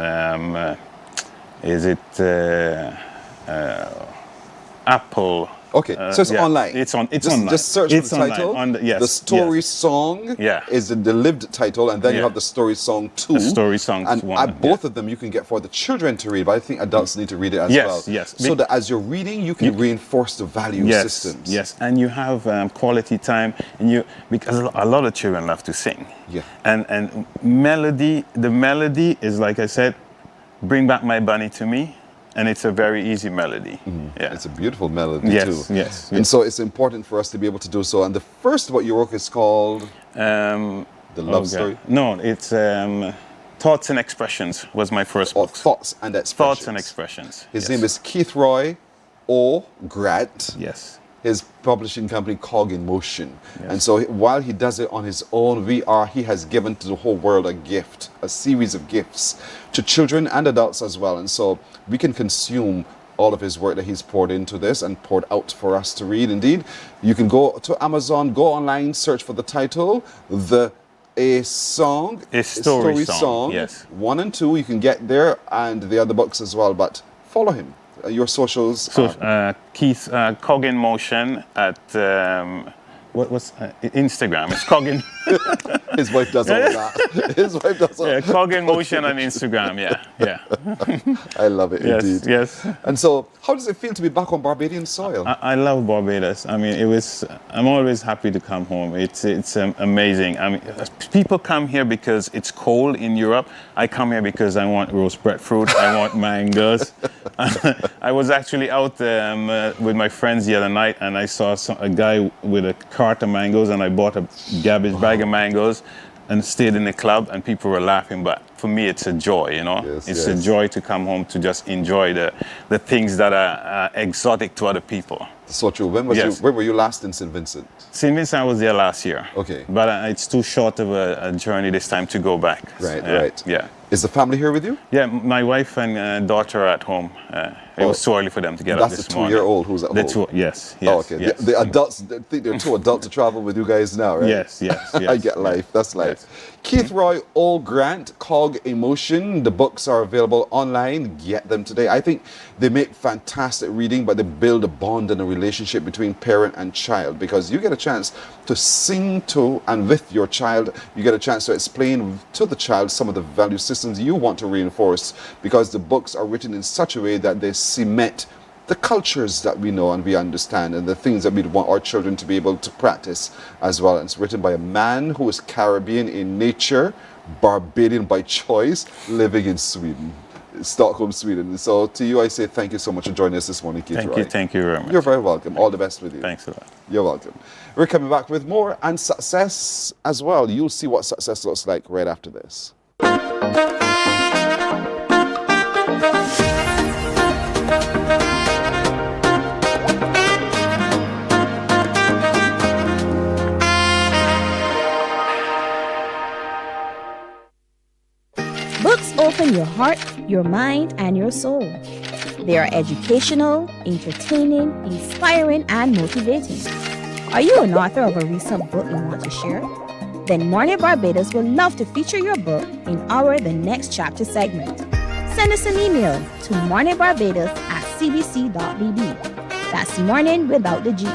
Apple. Okay, so it's online. It's just, online. Just search it's for the title. Yes, the story song is the lived title, and then you have the story song 2. The story song and 1. Both of them you can get for the children to read, but I think adults need to read it as well. Yes. So that as you're reading, you can reinforce the value systems. Yes, and you have quality time, and because a lot of children love to sing. Yeah. And melody, the melody is, like I said, bring back my bunny to me. And it's a very easy melody. Yeah. It's a beautiful melody too. Yes. And so it's important for us to be able to do so. And the first what your work is called The Love Story? No, it's Thoughts and Expressions was my first book. Thoughts and Expressions. Thoughts and Expressions. His name is Keith Roy O. Grant. Yes. His publishing company, Cog in Motion. Yes. And so while he does it on his own, he has given to the whole world a gift, a series of gifts to children and adults as well. And so we can consume all of his work that he's poured into this and poured out for us to read. Indeed, you can go to Amazon, go online, search for the title, A Story Song. Yes. 1 and 2, you can get there, and the other books as well. But follow him. Your socials. So Keith Cog in Motion at what's Instagram? It's Cog in. His wife does all of that. His wife does all. Yeah, Cog in Motion on Instagram. Yeah. I love it indeed. Yes. And so, how does it feel to be back on Barbadian soil? I love Barbados. I mean, I'm always happy to come home. It's amazing. I mean, people come here because it's cold in Europe. I come here because I want roast breadfruit. I want mangoes. I was actually out with my friends the other night, and I saw a guy with a cart of mangoes, and I bought a garbage bag of mangoes and stayed in the club, and people were laughing. But for me, it's a joy, It's a joy to come home to just enjoy the things that are exotic to other people. So true. When were you last in St. Vincent? St. Vincent, I was there last year. Okay. But it's too short of a journey this time to go back. Right. Yeah. Is the family here with you? Yeah, my wife and daughter are at home. It was too early for them to get up this morning. That's the 2-year-old who's at home? Yes. Oh, okay. Yes. The adults, they think they're too adult to travel with you guys now, right? Yes. I get life. That's life. Yes. Keith Roy O. Grant, Cog in Motion. The books are available online. Get them today. I think they make fantastic reading, but they build a bond and a relationship between parent and child, because you get a chance to sing to and with your child. You get a chance to explain to the child some of the value systems you want to reinforce, because the books are written in such a way that they cement the cultures that we know and we understand, and the things that we want our children to be able to practice as well. And it's written by a man who is Caribbean in nature, Barbadian by choice, living in Sweden, Stockholm, Sweden. So to you, I say thank you so much for joining us this morning, Keith Roy. Thank you very much. You're very welcome. All the best with you. Thanks a lot. You're welcome. We're coming back with more and success as well. You'll see what success looks like right after this. Books open your heart, your mind, and your soul. They are educational, entertaining, inspiring, and motivating. Are you an author of a recent book you want to share? Then Mornin Barbados would love to feature your book in our The Next Chapter segment. Send us an email to morninbarbados@cbc.bb. That's morning without the G.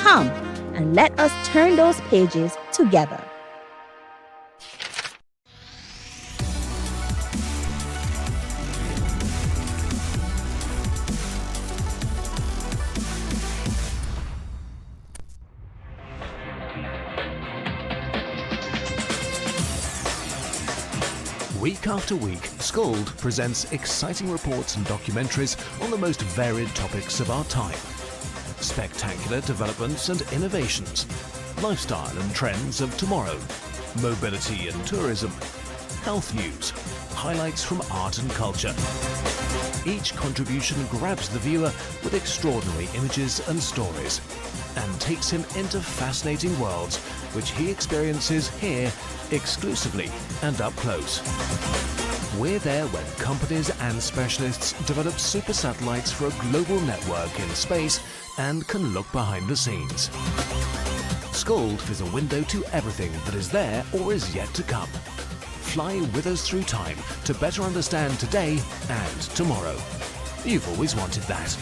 Come and let us turn those pages together. Week after week, Scold presents exciting reports and documentaries on the most varied topics of our time. Spectacular developments and innovations, lifestyle and trends of tomorrow, mobility and tourism, health news, highlights from art and culture. Each contribution grabs the viewer with extraordinary images and stories and takes him into fascinating worlds which he experiences here exclusively and up close. We're there when companies and specialists develop super satellites for a global network in space and can look behind the scenes. Scold is a window to everything that is there or is yet to come. Fly with us through time to better understand today and tomorrow. You've always wanted that.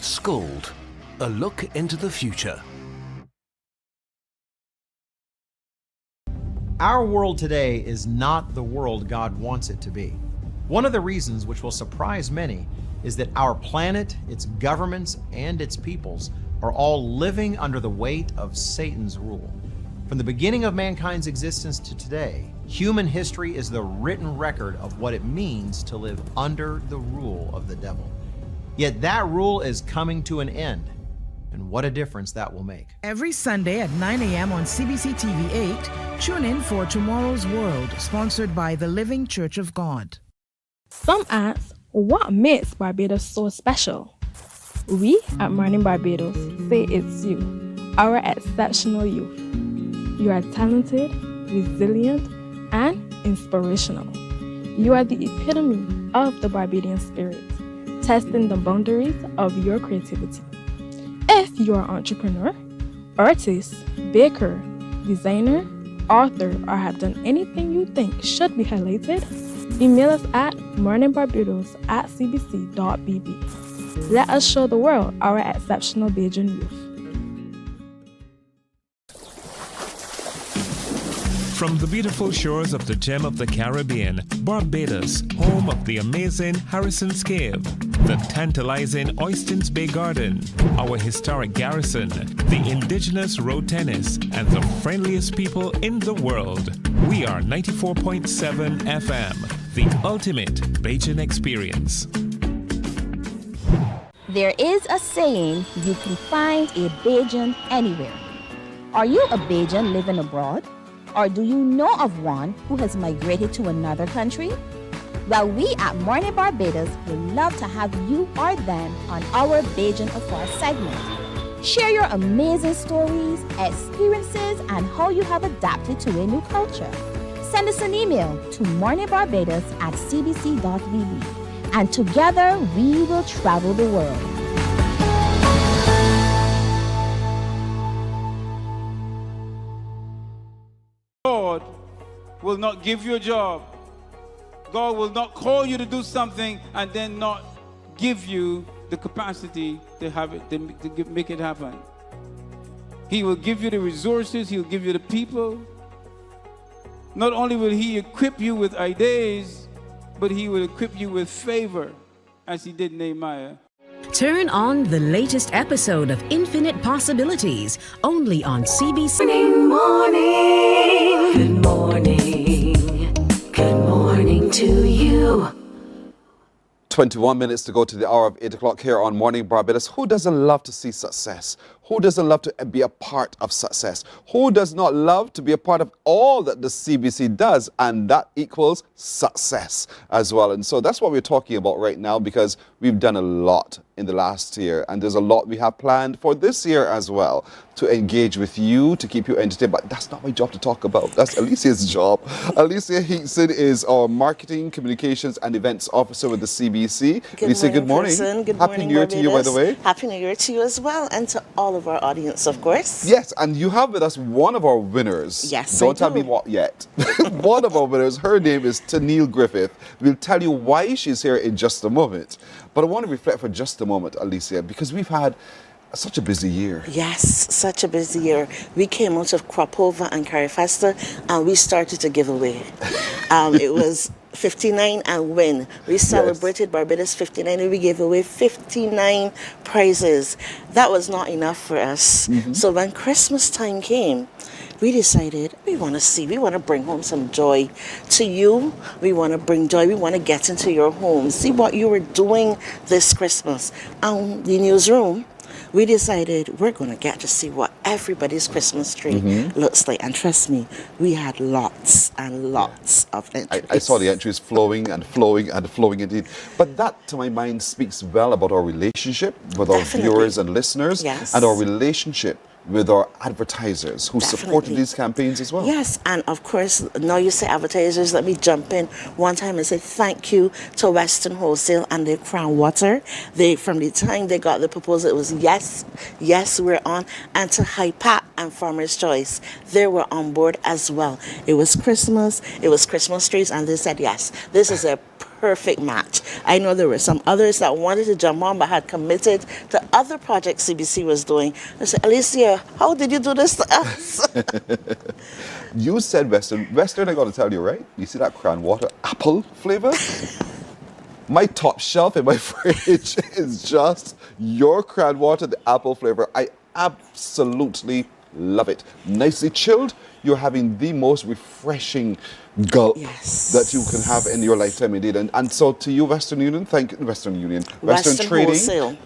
Scold, a look into the future. Our world today is not the world God wants it to be. One of the reasons which will surprise many is that our planet, its governments, and its peoples are all living under the weight of Satan's rule. From the beginning of mankind's existence to today, human history is the written record of what it means to live under the rule of the devil. Yet that rule is coming to an end. And what a difference that will make. Every Sunday at 9 a.m. on CBC TV 8, tune in for Tomorrow's World, sponsored by the Living Church of God. Some ask, what makes Barbados so special? We at Mornin Barbados say it's you, our exceptional youth. You are talented, resilient, and inspirational. You are the epitome of the Barbadian spirit, testing the boundaries of your creativity. If you are an entrepreneur, artist, baker, designer, author, or have done anything you think should be highlighted, email us at morninbarbados@cbc.bb. Let us show the world our exceptional Bajan youth. From the beautiful shores of the gem of the Caribbean, Barbados, home of the amazing Harrison's Cave, the tantalizing Oystins Bay Garden, our historic garrison, the indigenous road tennis, and the friendliest people in the world. We are 94.7 FM, the ultimate Bajan experience. There is a saying, you can find a Bajan anywhere. Are you a Bajan living abroad? Or do you know of one who has migrated to another country? Well, we at Mornin Barbados would love to have you or them on our Bajan Afar segment. Share your amazing stories, experiences, and how you have adapted to a new culture. Send us an email to morninbarbados@cbc.bb, and together we will travel the world. God will not give you a job. God will not call you to do something and then not give you the capacity to have it, to make it happen. He will give you the resources, He'll give you the people. Not only will He equip you with ideas, but He will equip you with favor, as He did Nehemiah. Turn on the latest episode of Infinite Possibilities, only on CBC. Morning. Good morning. Good morning to you. 21 minutes to go to the hour of 8 o'clock here on Morning Barbados. Who doesn't love to see success? Who doesn't love to be a part of success? Who does not love to be a part of all that the CBC does? And that equals success as well. And so that's what we're talking about right now, because we've done a lot in the last year, and there's a lot we have planned for this year as well, to engage with you, to keep you entertained. But that's not my job to talk about. That's Alicia's job. Alicia Hinkson is our Marketing, Communications and Events Officer with the CBC. Alicia, good morning. Good Happy morning, New Year to you, by the way. Happy New Year to you as well, and to all of our audience, of course. Yes, and you have with us one of our winners. Yes, Don't I tell me what yet. One of our winners, her name is Tennille Griffith. We'll tell you why she's here in just a moment. But I want to reflect for just a moment, Alicia, because we've had such a busy year. Yes, such a busy year. We came out of Cropova and Carifesta, and we started to give away. It was 59 and win. We celebrated Barbados 59 and we gave away 59 prizes. That was not enough for us. So when Christmas time came, we decided we want to bring home some joy to you. We want to bring joy. We want to get into your home, see what you were doing this Christmas. And the newsroom, we decided we're going to get to see what everybody's Christmas tree looks like. And trust me, we had lots and lots of entries. I saw the entries flowing and flowing and flowing indeed. But that, to my mind, speaks well about our relationship with our viewers and listeners, and our relationship with our advertisers who supported these campaigns as well. Yes, and of course, now you say advertisers, let me jump in one time and say thank you to Western Wholesale and their Crown Water. From the time they got the proposal, it was yes, we're on. And to HIPAP and Farmer's Choice, they were on board as well. It was Christmas trees, and they said yes, this is a perfect match. I know there were some others that wanted to jump on but had committed to other projects CBC was doing. I said, Alicia, how did you do this to us? You said Western. Western, I got to tell you, right? You see that Crown Water apple flavor? My top shelf in my fridge is just your Crown Water, the apple flavor. I absolutely love it. Nicely chilled. You're having the most refreshing gulp that you can have in your lifetime, indeed. And so to you, Western Union, Western Trading. Wholesale.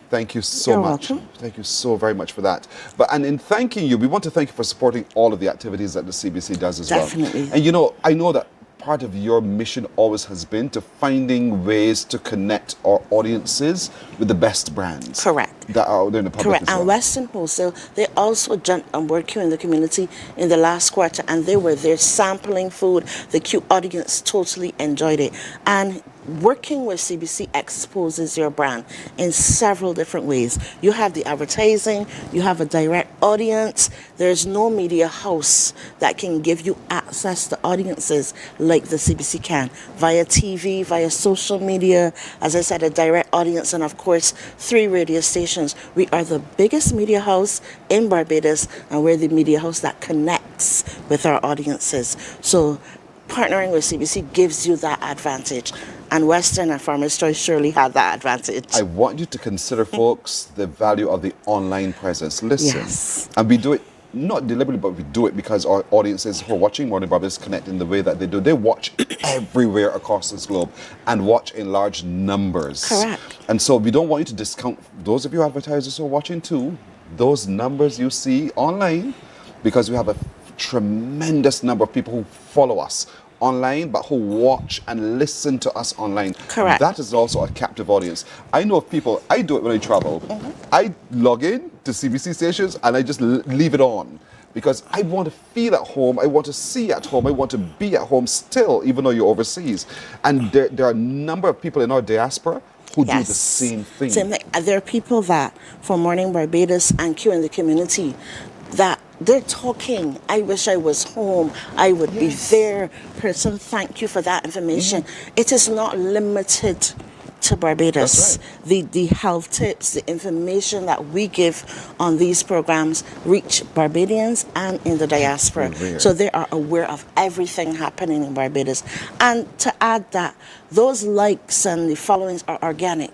Thank you so much. Welcome. Thank you so very much for that. And in thanking you, we want to thank you for supporting all of the activities that the CBC does as well. Definitely. And I know that part of your mission always has been to finding ways to connect our audiences with the best brands. Correct. That are out there in the public. Correct. As well. And Western Wholesale, they also jumped on board Q in the community in the last quarter, and they were there sampling food. The Q audience totally enjoyed it. And working with CBC exposes your brand in several different ways. You have the advertising, you have a direct audience. There's no media house that can give you access to audiences like the CBC can, via TV, via social media, as I said, a direct audience, and of course 3 radio stations. We are the biggest media house in Barbados, and we're the media house that connects with our audiences. So partnering with CBC gives you that advantage. And Western and Farmer's Choice surely had that advantage. I want you to consider, folks, the value of the online presence. Listen, and we do it not deliberately, but we do it because our audiences who are watching Mornin Barbados connect in the way that they do. They watch everywhere across this globe and watch in large numbers. Correct. And so we don't want you to discount those of you advertisers who are watching too, those numbers you see online, because we have a tremendous number of people who follow us online, but who watch and listen to us online. Correct. That is also a captive audience. I know of people, I do it when I travel. I log in to CBC stations and I just leave it on because I want to feel at home, I want to see at home, I want to be at home still, even though you're overseas. And there are a number of people in our diaspora who do the same thing. There are people that, from Mornin Barbados and Q in the community, that they're talking, I wish I was home, I would be there. Person, thank you for that information. It is not limited to Barbados. The health tips, the information that we give on these programs reach Barbadians and in the diaspora. So they are aware of everything happening in Barbados. And to add that, those likes and the followings are organic.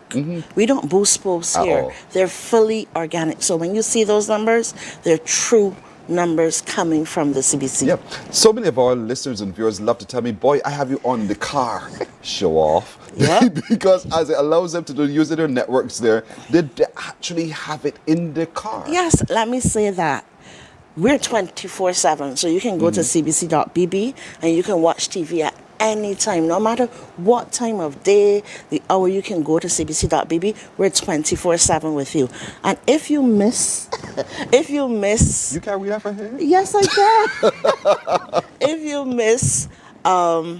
We don't boost posts here. They're fully organic. So when you see those numbers, they're true numbers coming from the CBC. Yep. So many of our listeners and viewers love to tell me, boy, I have you on the car. Show off. Yeah. Because as it allows them to use their networks there, they actually have it in the car. Yes, let me say that. We're 24/7, so you can go to cbc.bb and you can watch TV at any time, no matter what time of day, the hour, you can go to cbc.bb. We're 24/7 with you. And if you miss, You can read that for him? yes, I can. If you miss the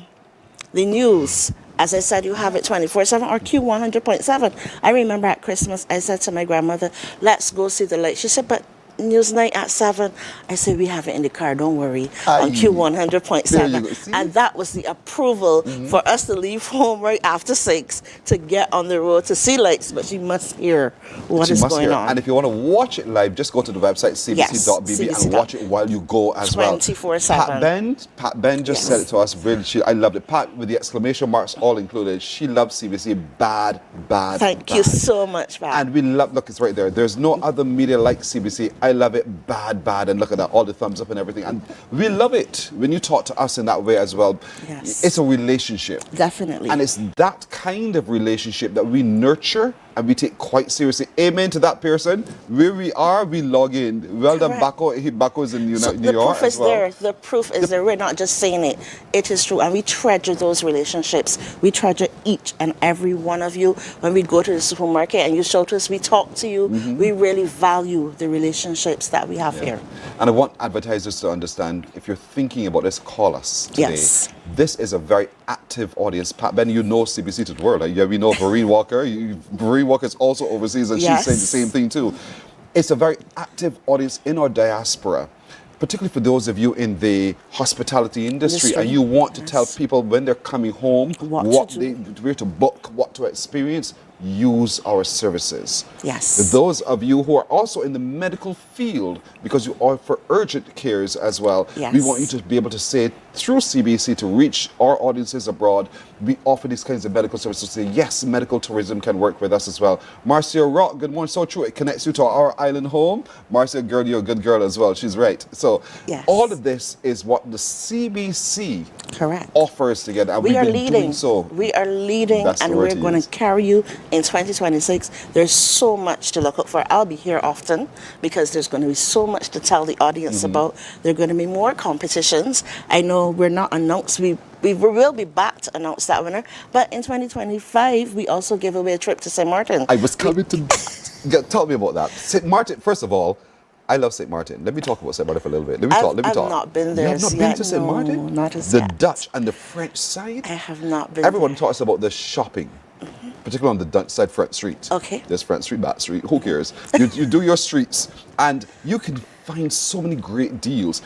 news, as I said, you have it 24/7 or Q100.7. I remember at Christmas, I said to my grandmother, let's go see the light. She said, but Newsnight at 7. I said, we have it in the car, don't worry, on Q100.7. And that was the approval for us to leave home right after 6 to get on the road to see lights. But she must hear what is going on. And if you want to watch it live, just go to the website cbc.bb and watch it while you go as well. 24/7. Pat Ben just said it to us. Really, I loved it. Pat, with the exclamation marks all included, she loves CBC bad. Thank you so much, Pat. And we love, look, it's right there. There's no other media like CBC. I love it bad. And look at that, all the thumbs up and everything. And we love it when you talk to us in that way as well. Yes. It's a relationship. Definitely. And it's that kind of relationship that we nurture and we take quite seriously. Amen to that person. Where we are, we log in. Well done, Baco's in New York The proof as is well. there. The proof is there. We're not just saying it. It is true. And we treasure those relationships. We treasure each and every one of you. When we go to the supermarket and you show to us, we talk to you. We really value the relationships that we have here. And I want advertisers to understand, if you're thinking about this, call us today. Yes. This is a very active audience. Pat Ben, you know CBC to the world. Yeah, we know Vereen Walker. Vereen Walker is also overseas, and she's saying the same thing too. It's a very active audience in our diaspora, particularly for those of you in the hospitality industry, and you want to tell people when they're coming home where to book, what to experience. Use our services. Yes. Those of you who are also in the medical field, because you offer urgent cares as well, we want you to be able to say through CBC to reach our audiences abroad. We offer these kinds of medical services. Say yes, medical tourism can work with us as well. Marcia Rock, good morning. So true. It connects you to our island home. Marcia, girl, you're a good girl as well. She's right. So all of this is what the CBC offers together. And We are been leading. doing so. We are leading, That's the and word we're to going use. to carry you in 2026. There's so much to look out for. I'll be here often because there's going to be so much to tell the audience about. There are going to be more competitions. I know we're not announced. We will be back to announce that winner. But in 2025, we also give away a trip to St. Martin. I was coming to tell me about that. St. Martin, first of all, I love St. Martin. Let me talk about St. Martin for a little bit. Let me talk. I've not been there. You have not been to St. Martin? Not as The yet. Dutch and the French side? I have not been Everyone there. talks about the shopping, particularly on the Dutch side, Front Street. Okay. There's Front Street, Back Street. Who cares? You do your streets, and you can find so many great deals.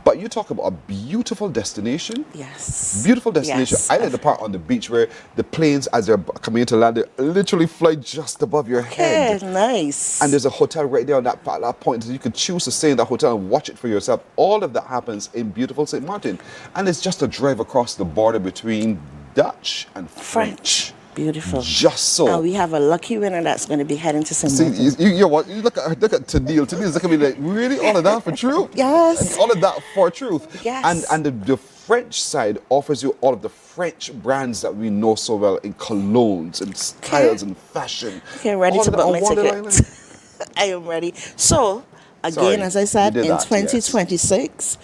But you talk about a beautiful destination. Yes. Beautiful destination. Yes. I like the part on the beach where the planes, as they're coming into land, they literally fly just above your head. Nice. And there's a hotel right there on that point. So you could choose to stay in that hotel and watch it for yourself. All of that happens in beautiful St. Martin. And it's just a drive across the border between Dutch and French. Beautiful. Just so. And we have a lucky winner that's going to be heading to St. See, Martin. you look at Tennille. Tennille's looking at me like, really? All of that for truth? Yes. And all of that for truth. Yes. And the French side offers you all of the French brands that we know so well in colognes and styles and fashion. Okay, ready All to of that book on my Wonderland ticket. I am ready. So, again, Sorry, as I said, you in did that, 2026,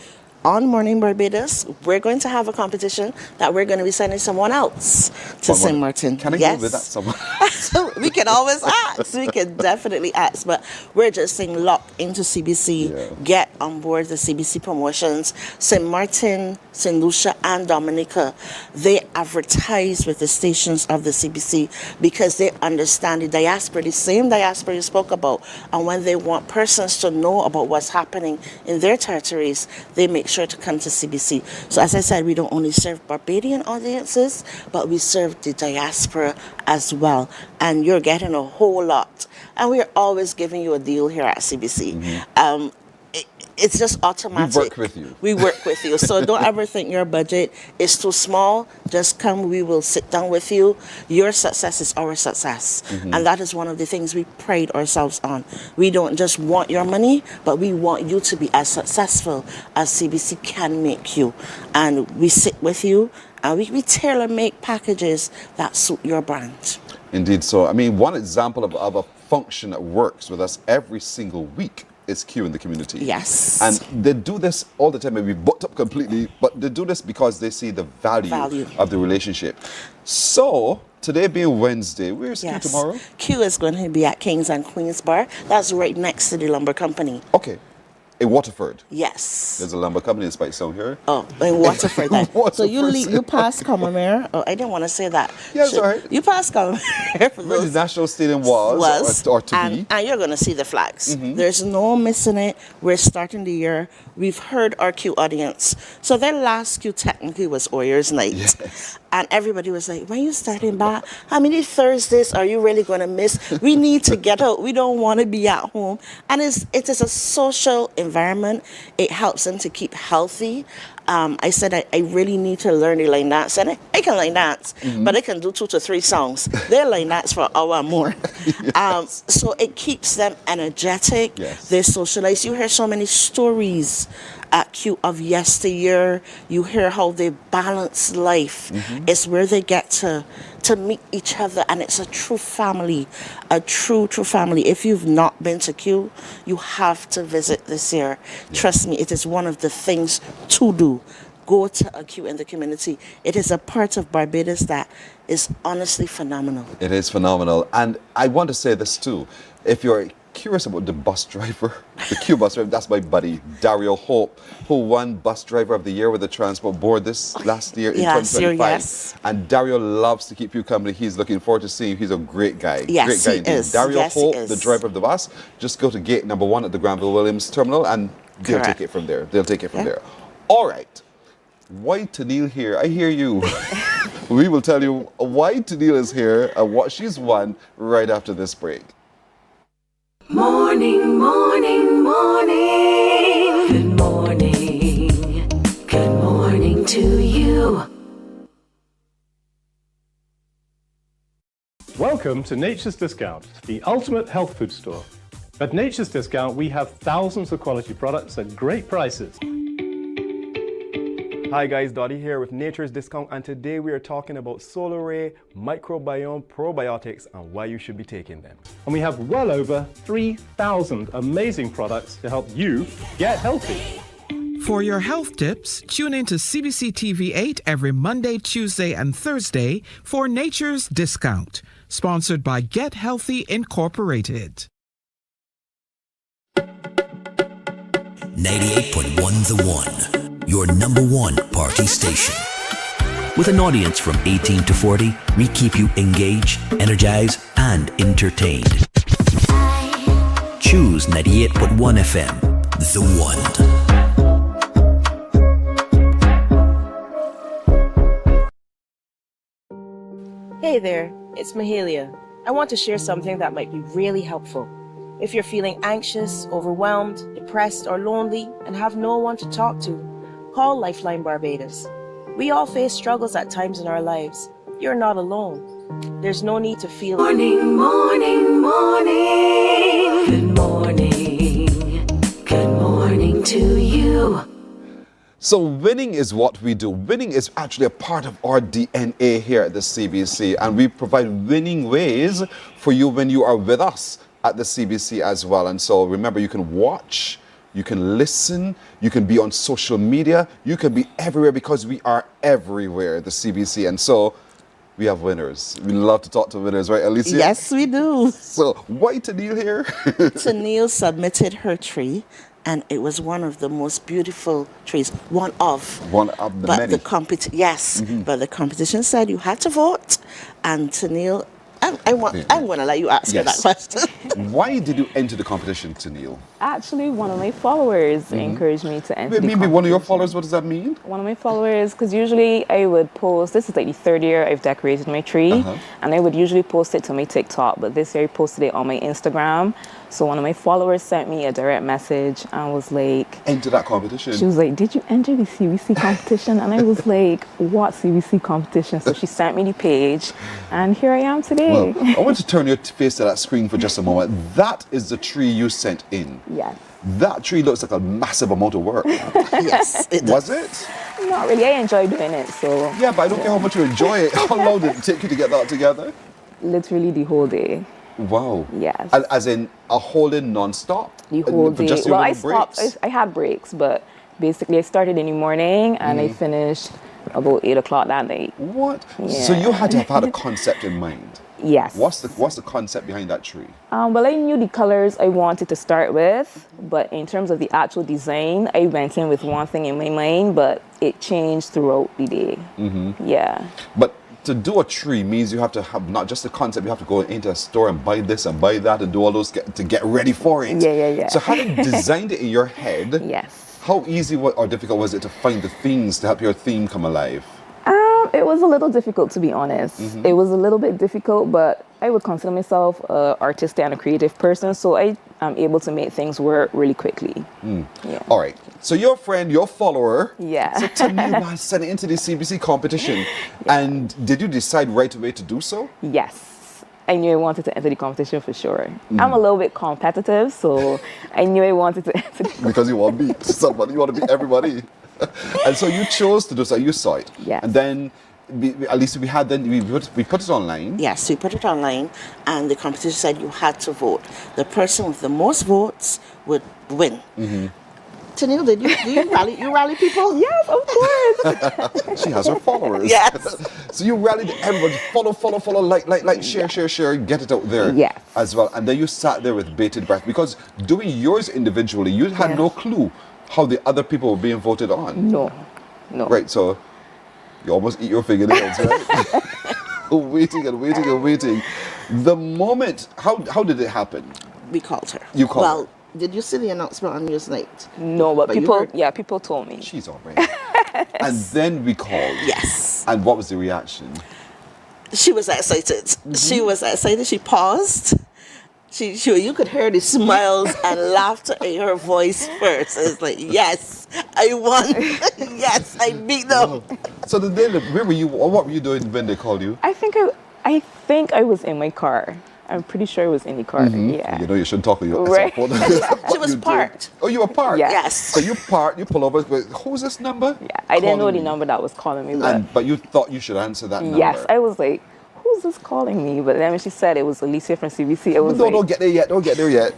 on Morning Barbados, we're going to have a competition that we're going to be sending someone else to St. Martin. Can I go with that someone? So we can always ask. We can definitely ask. But we're just saying lock into CBC. Get on board the CBC promotions. St. Martin, St. Lucia, and Dominica, they advertise with the stations of the CBC because they understand the diaspora, the same diaspora you spoke about. And when they want persons to know about what's happening in their territories, they make sure to come to CBC. So as I said, we don't only serve Barbadian audiences, but we serve the diaspora as well. And you're getting a whole lot. And we're always giving you a deal here at CBC. it's just automatic. We work with you. We work with you. So don't ever think your budget is too small. Just come, we will sit down with you. Your success is our success. And that is one of the things we pride ourselves on. We don't just want your money, but we want you to be as successful as CBC can make you. And we sit with you, and we tailor make packages that suit your brand. Indeed. So, I mean, one example of a function that works with us every single week is Q in the community. Yes. And they do this all the time, and we booked up completely, but they do this because they see the value of the relationship. So, today being Wednesday, where's Q tomorrow? Q is going to be at Kings and Queens Bar. That's right next to the lumber company. Okay. In Waterford? Yes. There's a lumber company in Spikestown here? Oh, in Waterford then. So you pass Commonwealth. Oh, I didn't want to say that. Yeah, it's all right. You pass Commonwealth. Where the National Stadium was or to be. And you're going to see the flags. There's no missing it. We're starting the year. We've heard our Q audience. So their last Q technically was Warriors Night. Yes. And everybody was like, when you starting back, how many Thursdays are you really going to miss? We need to get out. We don't want to be at home. And it is a social environment. It helps them to keep healthy. I said I really need to learn to line dance. And I can line dance, but I can do 2 to 3 songs. They line dance for an hour or more. So it keeps them energetic. Yes. They socialize. You hear so many stories at Q of yesteryear. You hear how they balance life. It's where they get to meet each other, and it's a true family, a true family. If you've not been to Q, you have to visit this year. Trust me, it is one of the things to do. Go to a Q in the community. It is a part of Barbados that is honestly phenomenal. It is phenomenal. And I want to say this too. If you're curious about the bus driver, the Q bus driver, that's my buddy, Dario Hope, who won Bus Driver of the Year with the Transport Board this last year in 2025. Yes. And Dario loves to keep you company. He's looking forward to seeing you. He's a great guy. Yes, great guy he is. Dario Yes, he Hope, is. the driver of the bus, just go to gate number 1 at the Granville Williams terminal and they'll Correct. take it from there. They'll take it from there. All right. Why Tennille here? I hear you. We will tell you why Tennille is here and what she's won right after this break. Morning, morning, morning. Good morning. Good morning to you. Welcome to Nature's Discount, the ultimate health food store. At Nature's Discount, we have thousands of quality products at great prices. Hi guys, Dottie here with Nature's Discount, and today we are talking about Solar Ray microbiome probiotics and why you should be taking them. And we have well over 3,000 amazing products to help you get healthy. For your health tips, tune in to CBC TV 8 every Monday, Tuesday, and Thursday for Nature's Discount, sponsored by Get Healthy Incorporated. 98.1 The One, your number one party station. With an audience from 18 to 40, we keep you engaged, energized, and entertained. Choose 98.1 FM, The One. Hey there, it's Mahalia. I want to share something that might be really helpful. If you're feeling anxious, overwhelmed, depressed, or lonely and have no one to talk to, call Lifeline Barbados. We all face struggles at times in our lives. You're not alone. There's no need to feel Morning, morning, morning. Good morning. Good morning to you. So winning is what we do. Winning is actually a part of our DNA here at the CBC, and we provide winning ways for you when you are with us at the CBC as well. And so remember, you can watch, you can listen, you can be on social media, you can be everywhere because we are everywhere at the CBC. And so we have winners. We love to talk to winners, right, Alicia? Yes, we do. So why Tennille here? Tennille submitted her tree, and it was one of the most beautiful trees. One of the but many. But the competition said you had to vote, and Tennille I'm going to let you ask her that question. Why did you enter the competition, Tennille? Actually, one of my followers encouraged me to enter the competition. One of your followers, what does that mean? One of my followers, because usually I would post, this is like the third year I've decorated my tree, and I would usually post it to my TikTok, but this year I posted it on my Instagram. So one of my followers sent me a direct message and was like... Enter that competition? She was like, did you enter the CBC competition? And I was like, what CBC competition? So she sent me the page, and here I am today. Well, I want to turn your face to that screen for just a moment. That is the tree you sent in. Yes. That tree looks like a massive amount of work. Yes, it was it? Not really. I enjoy doing it, so... Yeah, but I don't care how much you enjoy it. How long did it take you to get that together? Literally the whole day. Wow. Yes. As in a whole day non-stop? The whole day. Just Well, I stopped. I had breaks, but basically I started in the morning and I finished about 8 o'clock that night. What? Yeah. So you had to have had a concept in mind? Yes. What's the concept behind that tree? Well, I knew the colors I wanted to start with, but in terms of the actual design, I went in with one thing in my mind, but it changed throughout the day. Yeah. But to do a tree means you have to have not just the concept, you have to go into a store and buy this and buy that and do all those to get ready for it. Yeah. So having designed it in your head, yes. How easy or difficult was it to find the themes to help your theme come alive? It was a little difficult, to be honest. It was a little bit difficult, but I would consider myself an artistic and a creative person, so I am able to make things work really quickly. Yeah. All right. So your friend, your follower, yeah. so tell me about sending into the CBC competition. And did you decide right away to do so? Yes. I knew I wanted to enter the competition for sure. I'm a little bit competitive, so I knew I wanted to enter the competition. Because you want to beat somebody, you want to beat everybody. And so you chose to do so, you saw it. Yes. And then, at least we put it online. Yes, we put it online, and the competition said you had to vote. The person with the most votes would win. Tennille, did you rally people? Yes, of course. She has her followers. Yes. So you rallied everybody, follow, like, share, get it out there as well. And then you sat there with bated breath because doing yours individually, you had no clue how the other people were being voted on. No. Right, so you almost eat your fingernails, right? waiting. The moment, how did it happen? We called her. You called her? Well, did you see the announcement on Newsnight? No, but people told me. She's all right. And then we called. Yes. And what was the reaction? She was excited. She was excited. She paused. You could hear the smiles and laughter in her voice first. It's like, yes, I won. Yes, I beat them. So where were you? What were you doing when they called you? I think I was in my car. I'm pretty sure it was in the car. Yeah. You know you shouldn't talk to your right. cell phone. She was parked. Oh, you were parked? Yes. So you parked, you pull over. Who's this number? Yeah, I didn't know the number that was calling me. But you thought you should answer that number. Yes, I was like, who's this calling me? But then when she said it was Alicia from CBC, it was don't get there yet.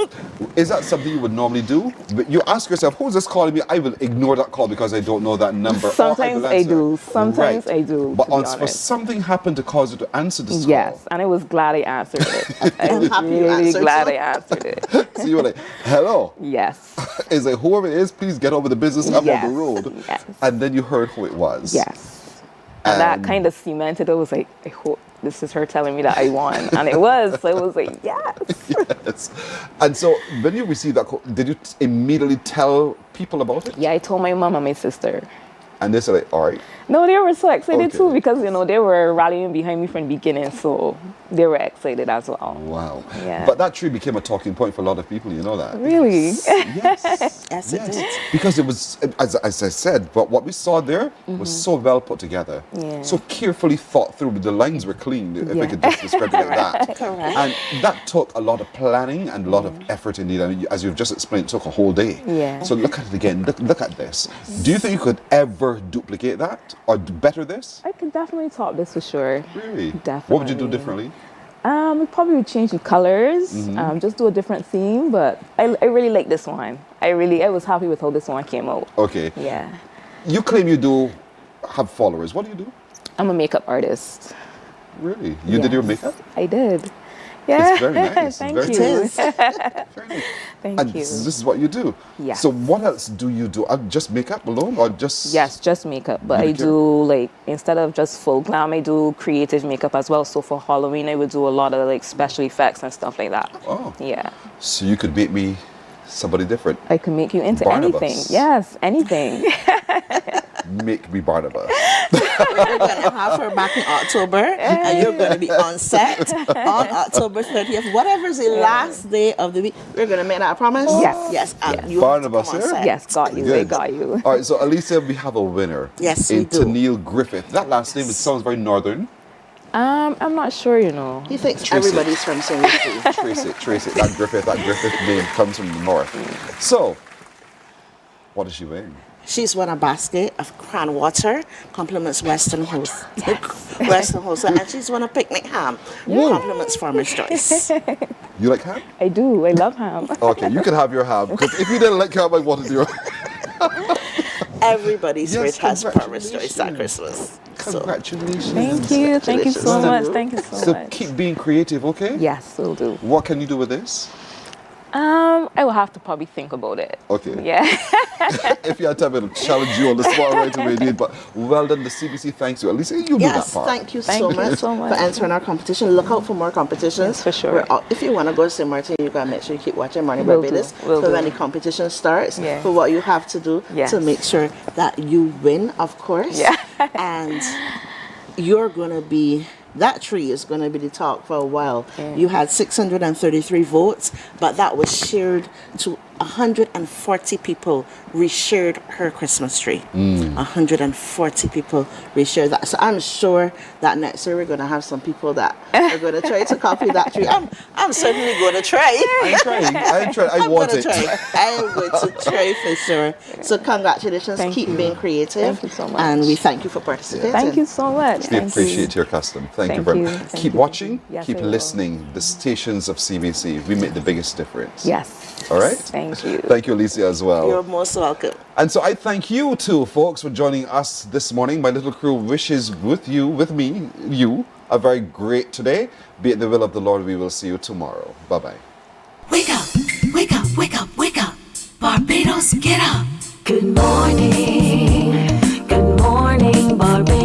Is that something you would normally do? But you ask yourself, who's this calling me? I will ignore that call because I don't know that number. Sometimes I do. Sometimes I do. But for something happened to cause you to answer this call. Yes, and I was glad I answered it. I'm really glad I answered it. So you were like, hello? Yes. It's like, whoever it is, please get over the business. I'm on the road. Yes. And then you heard who it was. Yes. And that kind of cemented it. Was like, I hope this is her telling me that I won. And it was. So it was like, yes. Yes. And so when you received that call, did you immediately tell people about it? Yeah, I told my mom and my sister. And they said, like, all right. No, they were so excited too because, they were rallying behind me from the beginning. So they were excited as well. Wow. Yeah. But that tree became a talking point for a lot of people, you know that? Really? Yes. Yes, it did. Because it was, as I said, but what we saw there was so well put together. Yeah. So carefully thought through. The lines were clean, if I could just describe it like that. Correct. And that took a lot of planning and a lot of effort indeed. I mean, as you've just explained, it took a whole day. Yeah. So look at it again. Look at this. Do you think you could ever duplicate that or better this? I could definitely top this for sure. Really? Definitely. What would you do differently? We probably would change the colors, just do a different theme, but I really like this one. I was happy with how this one came out. Okay. Yeah. You claim you do have followers. What do you do? I'm a makeup artist. Really? You did your makeup? I did. Yeah. It's very nice. Thank Very you. nice. Thank And you. this is what you do. Yes. So what else do you do? Just makeup alone or just... Yes, just makeup. But I do, like, instead of just full glam, I do creative makeup as well. So for Halloween, I would do a lot of, like, special effects and stuff like that. Oh. Yeah. So you could make me somebody different. I can make you into Barnabas. anything. Yes, anything. Make me Barnabas. We're going to have her back in October, and you're going to be on set on October 30th. Whatever's the last day of the week, we're going to make that a promise. Yes. Yes. And you Barnabas have to come on here? set. Yes, got you. Good. I got you. All right, so Alicia, we have a winner. Yes, in we do. Tennille Griffith. That last name, it sounds very northern. I'm not sure, you know. He thinks Tracy. everybody's from St. Lucie. Tracy. That Griffith name comes from the north. So, what is she wearing? She's won a basket of cran water, compliments Western Host. Western Host. And she's won a picnic ham, compliments Farmer's Choice. You like ham? I do. I love ham. Okay, you can have your ham. Because if you didn't like ham, I wanted your... Everybody's Yes, rich has Farmer's Choice at Christmas. Congratulations. Thank you. Thank you so much. Thank you so much. Keep being creative, okay? Yes, will do. What can you do with this? I will have to probably think about it. Okay. Yeah. If you had time, it'll challenge you on the spot right away, indeed. But well done, the CBC thanks you. At least you do that Yes, part. thank you so much for entering our competition. Look out for more competitions. Yes, for sure. If you want to go to St. Martin, you got to make sure you keep watching Mornin Will Barbados. do, will So do. when the competition starts, Yeah. for what you have to do Yes. to make sure that you win, of course. Yeah. And you're going to be... That tree is going to be the talk for a while. Yeah. You had 633 votes, but that was shared to 140 people reshared her Christmas tree. 140 people reshared that. So I'm sure that next year we're going to have some people that are going to try to copy that tree. I'm certainly going to try. I'm trying. I want it. I'm going to try for sure. So congratulations. Keep being creative. Thank you so much. And we thank you for participating. Thank you so much. We Thank appreciate you. your custom. Thank you Thank very you. much. Thank Keep you. watching, Yes, keep I will. listening. The stations of CBC, we make the biggest difference. Yes. All right? Thank you. Thank you, Alicia, as well. You're most welcome. And so I thank you too, folks, for joining us this morning. My little crew wishes with me, a very great today. Be it the will of the Lord, we will see you tomorrow. Bye-bye. Wake up, wake up, wake up, wake up. Barbados, get up. Good morning, Barbados.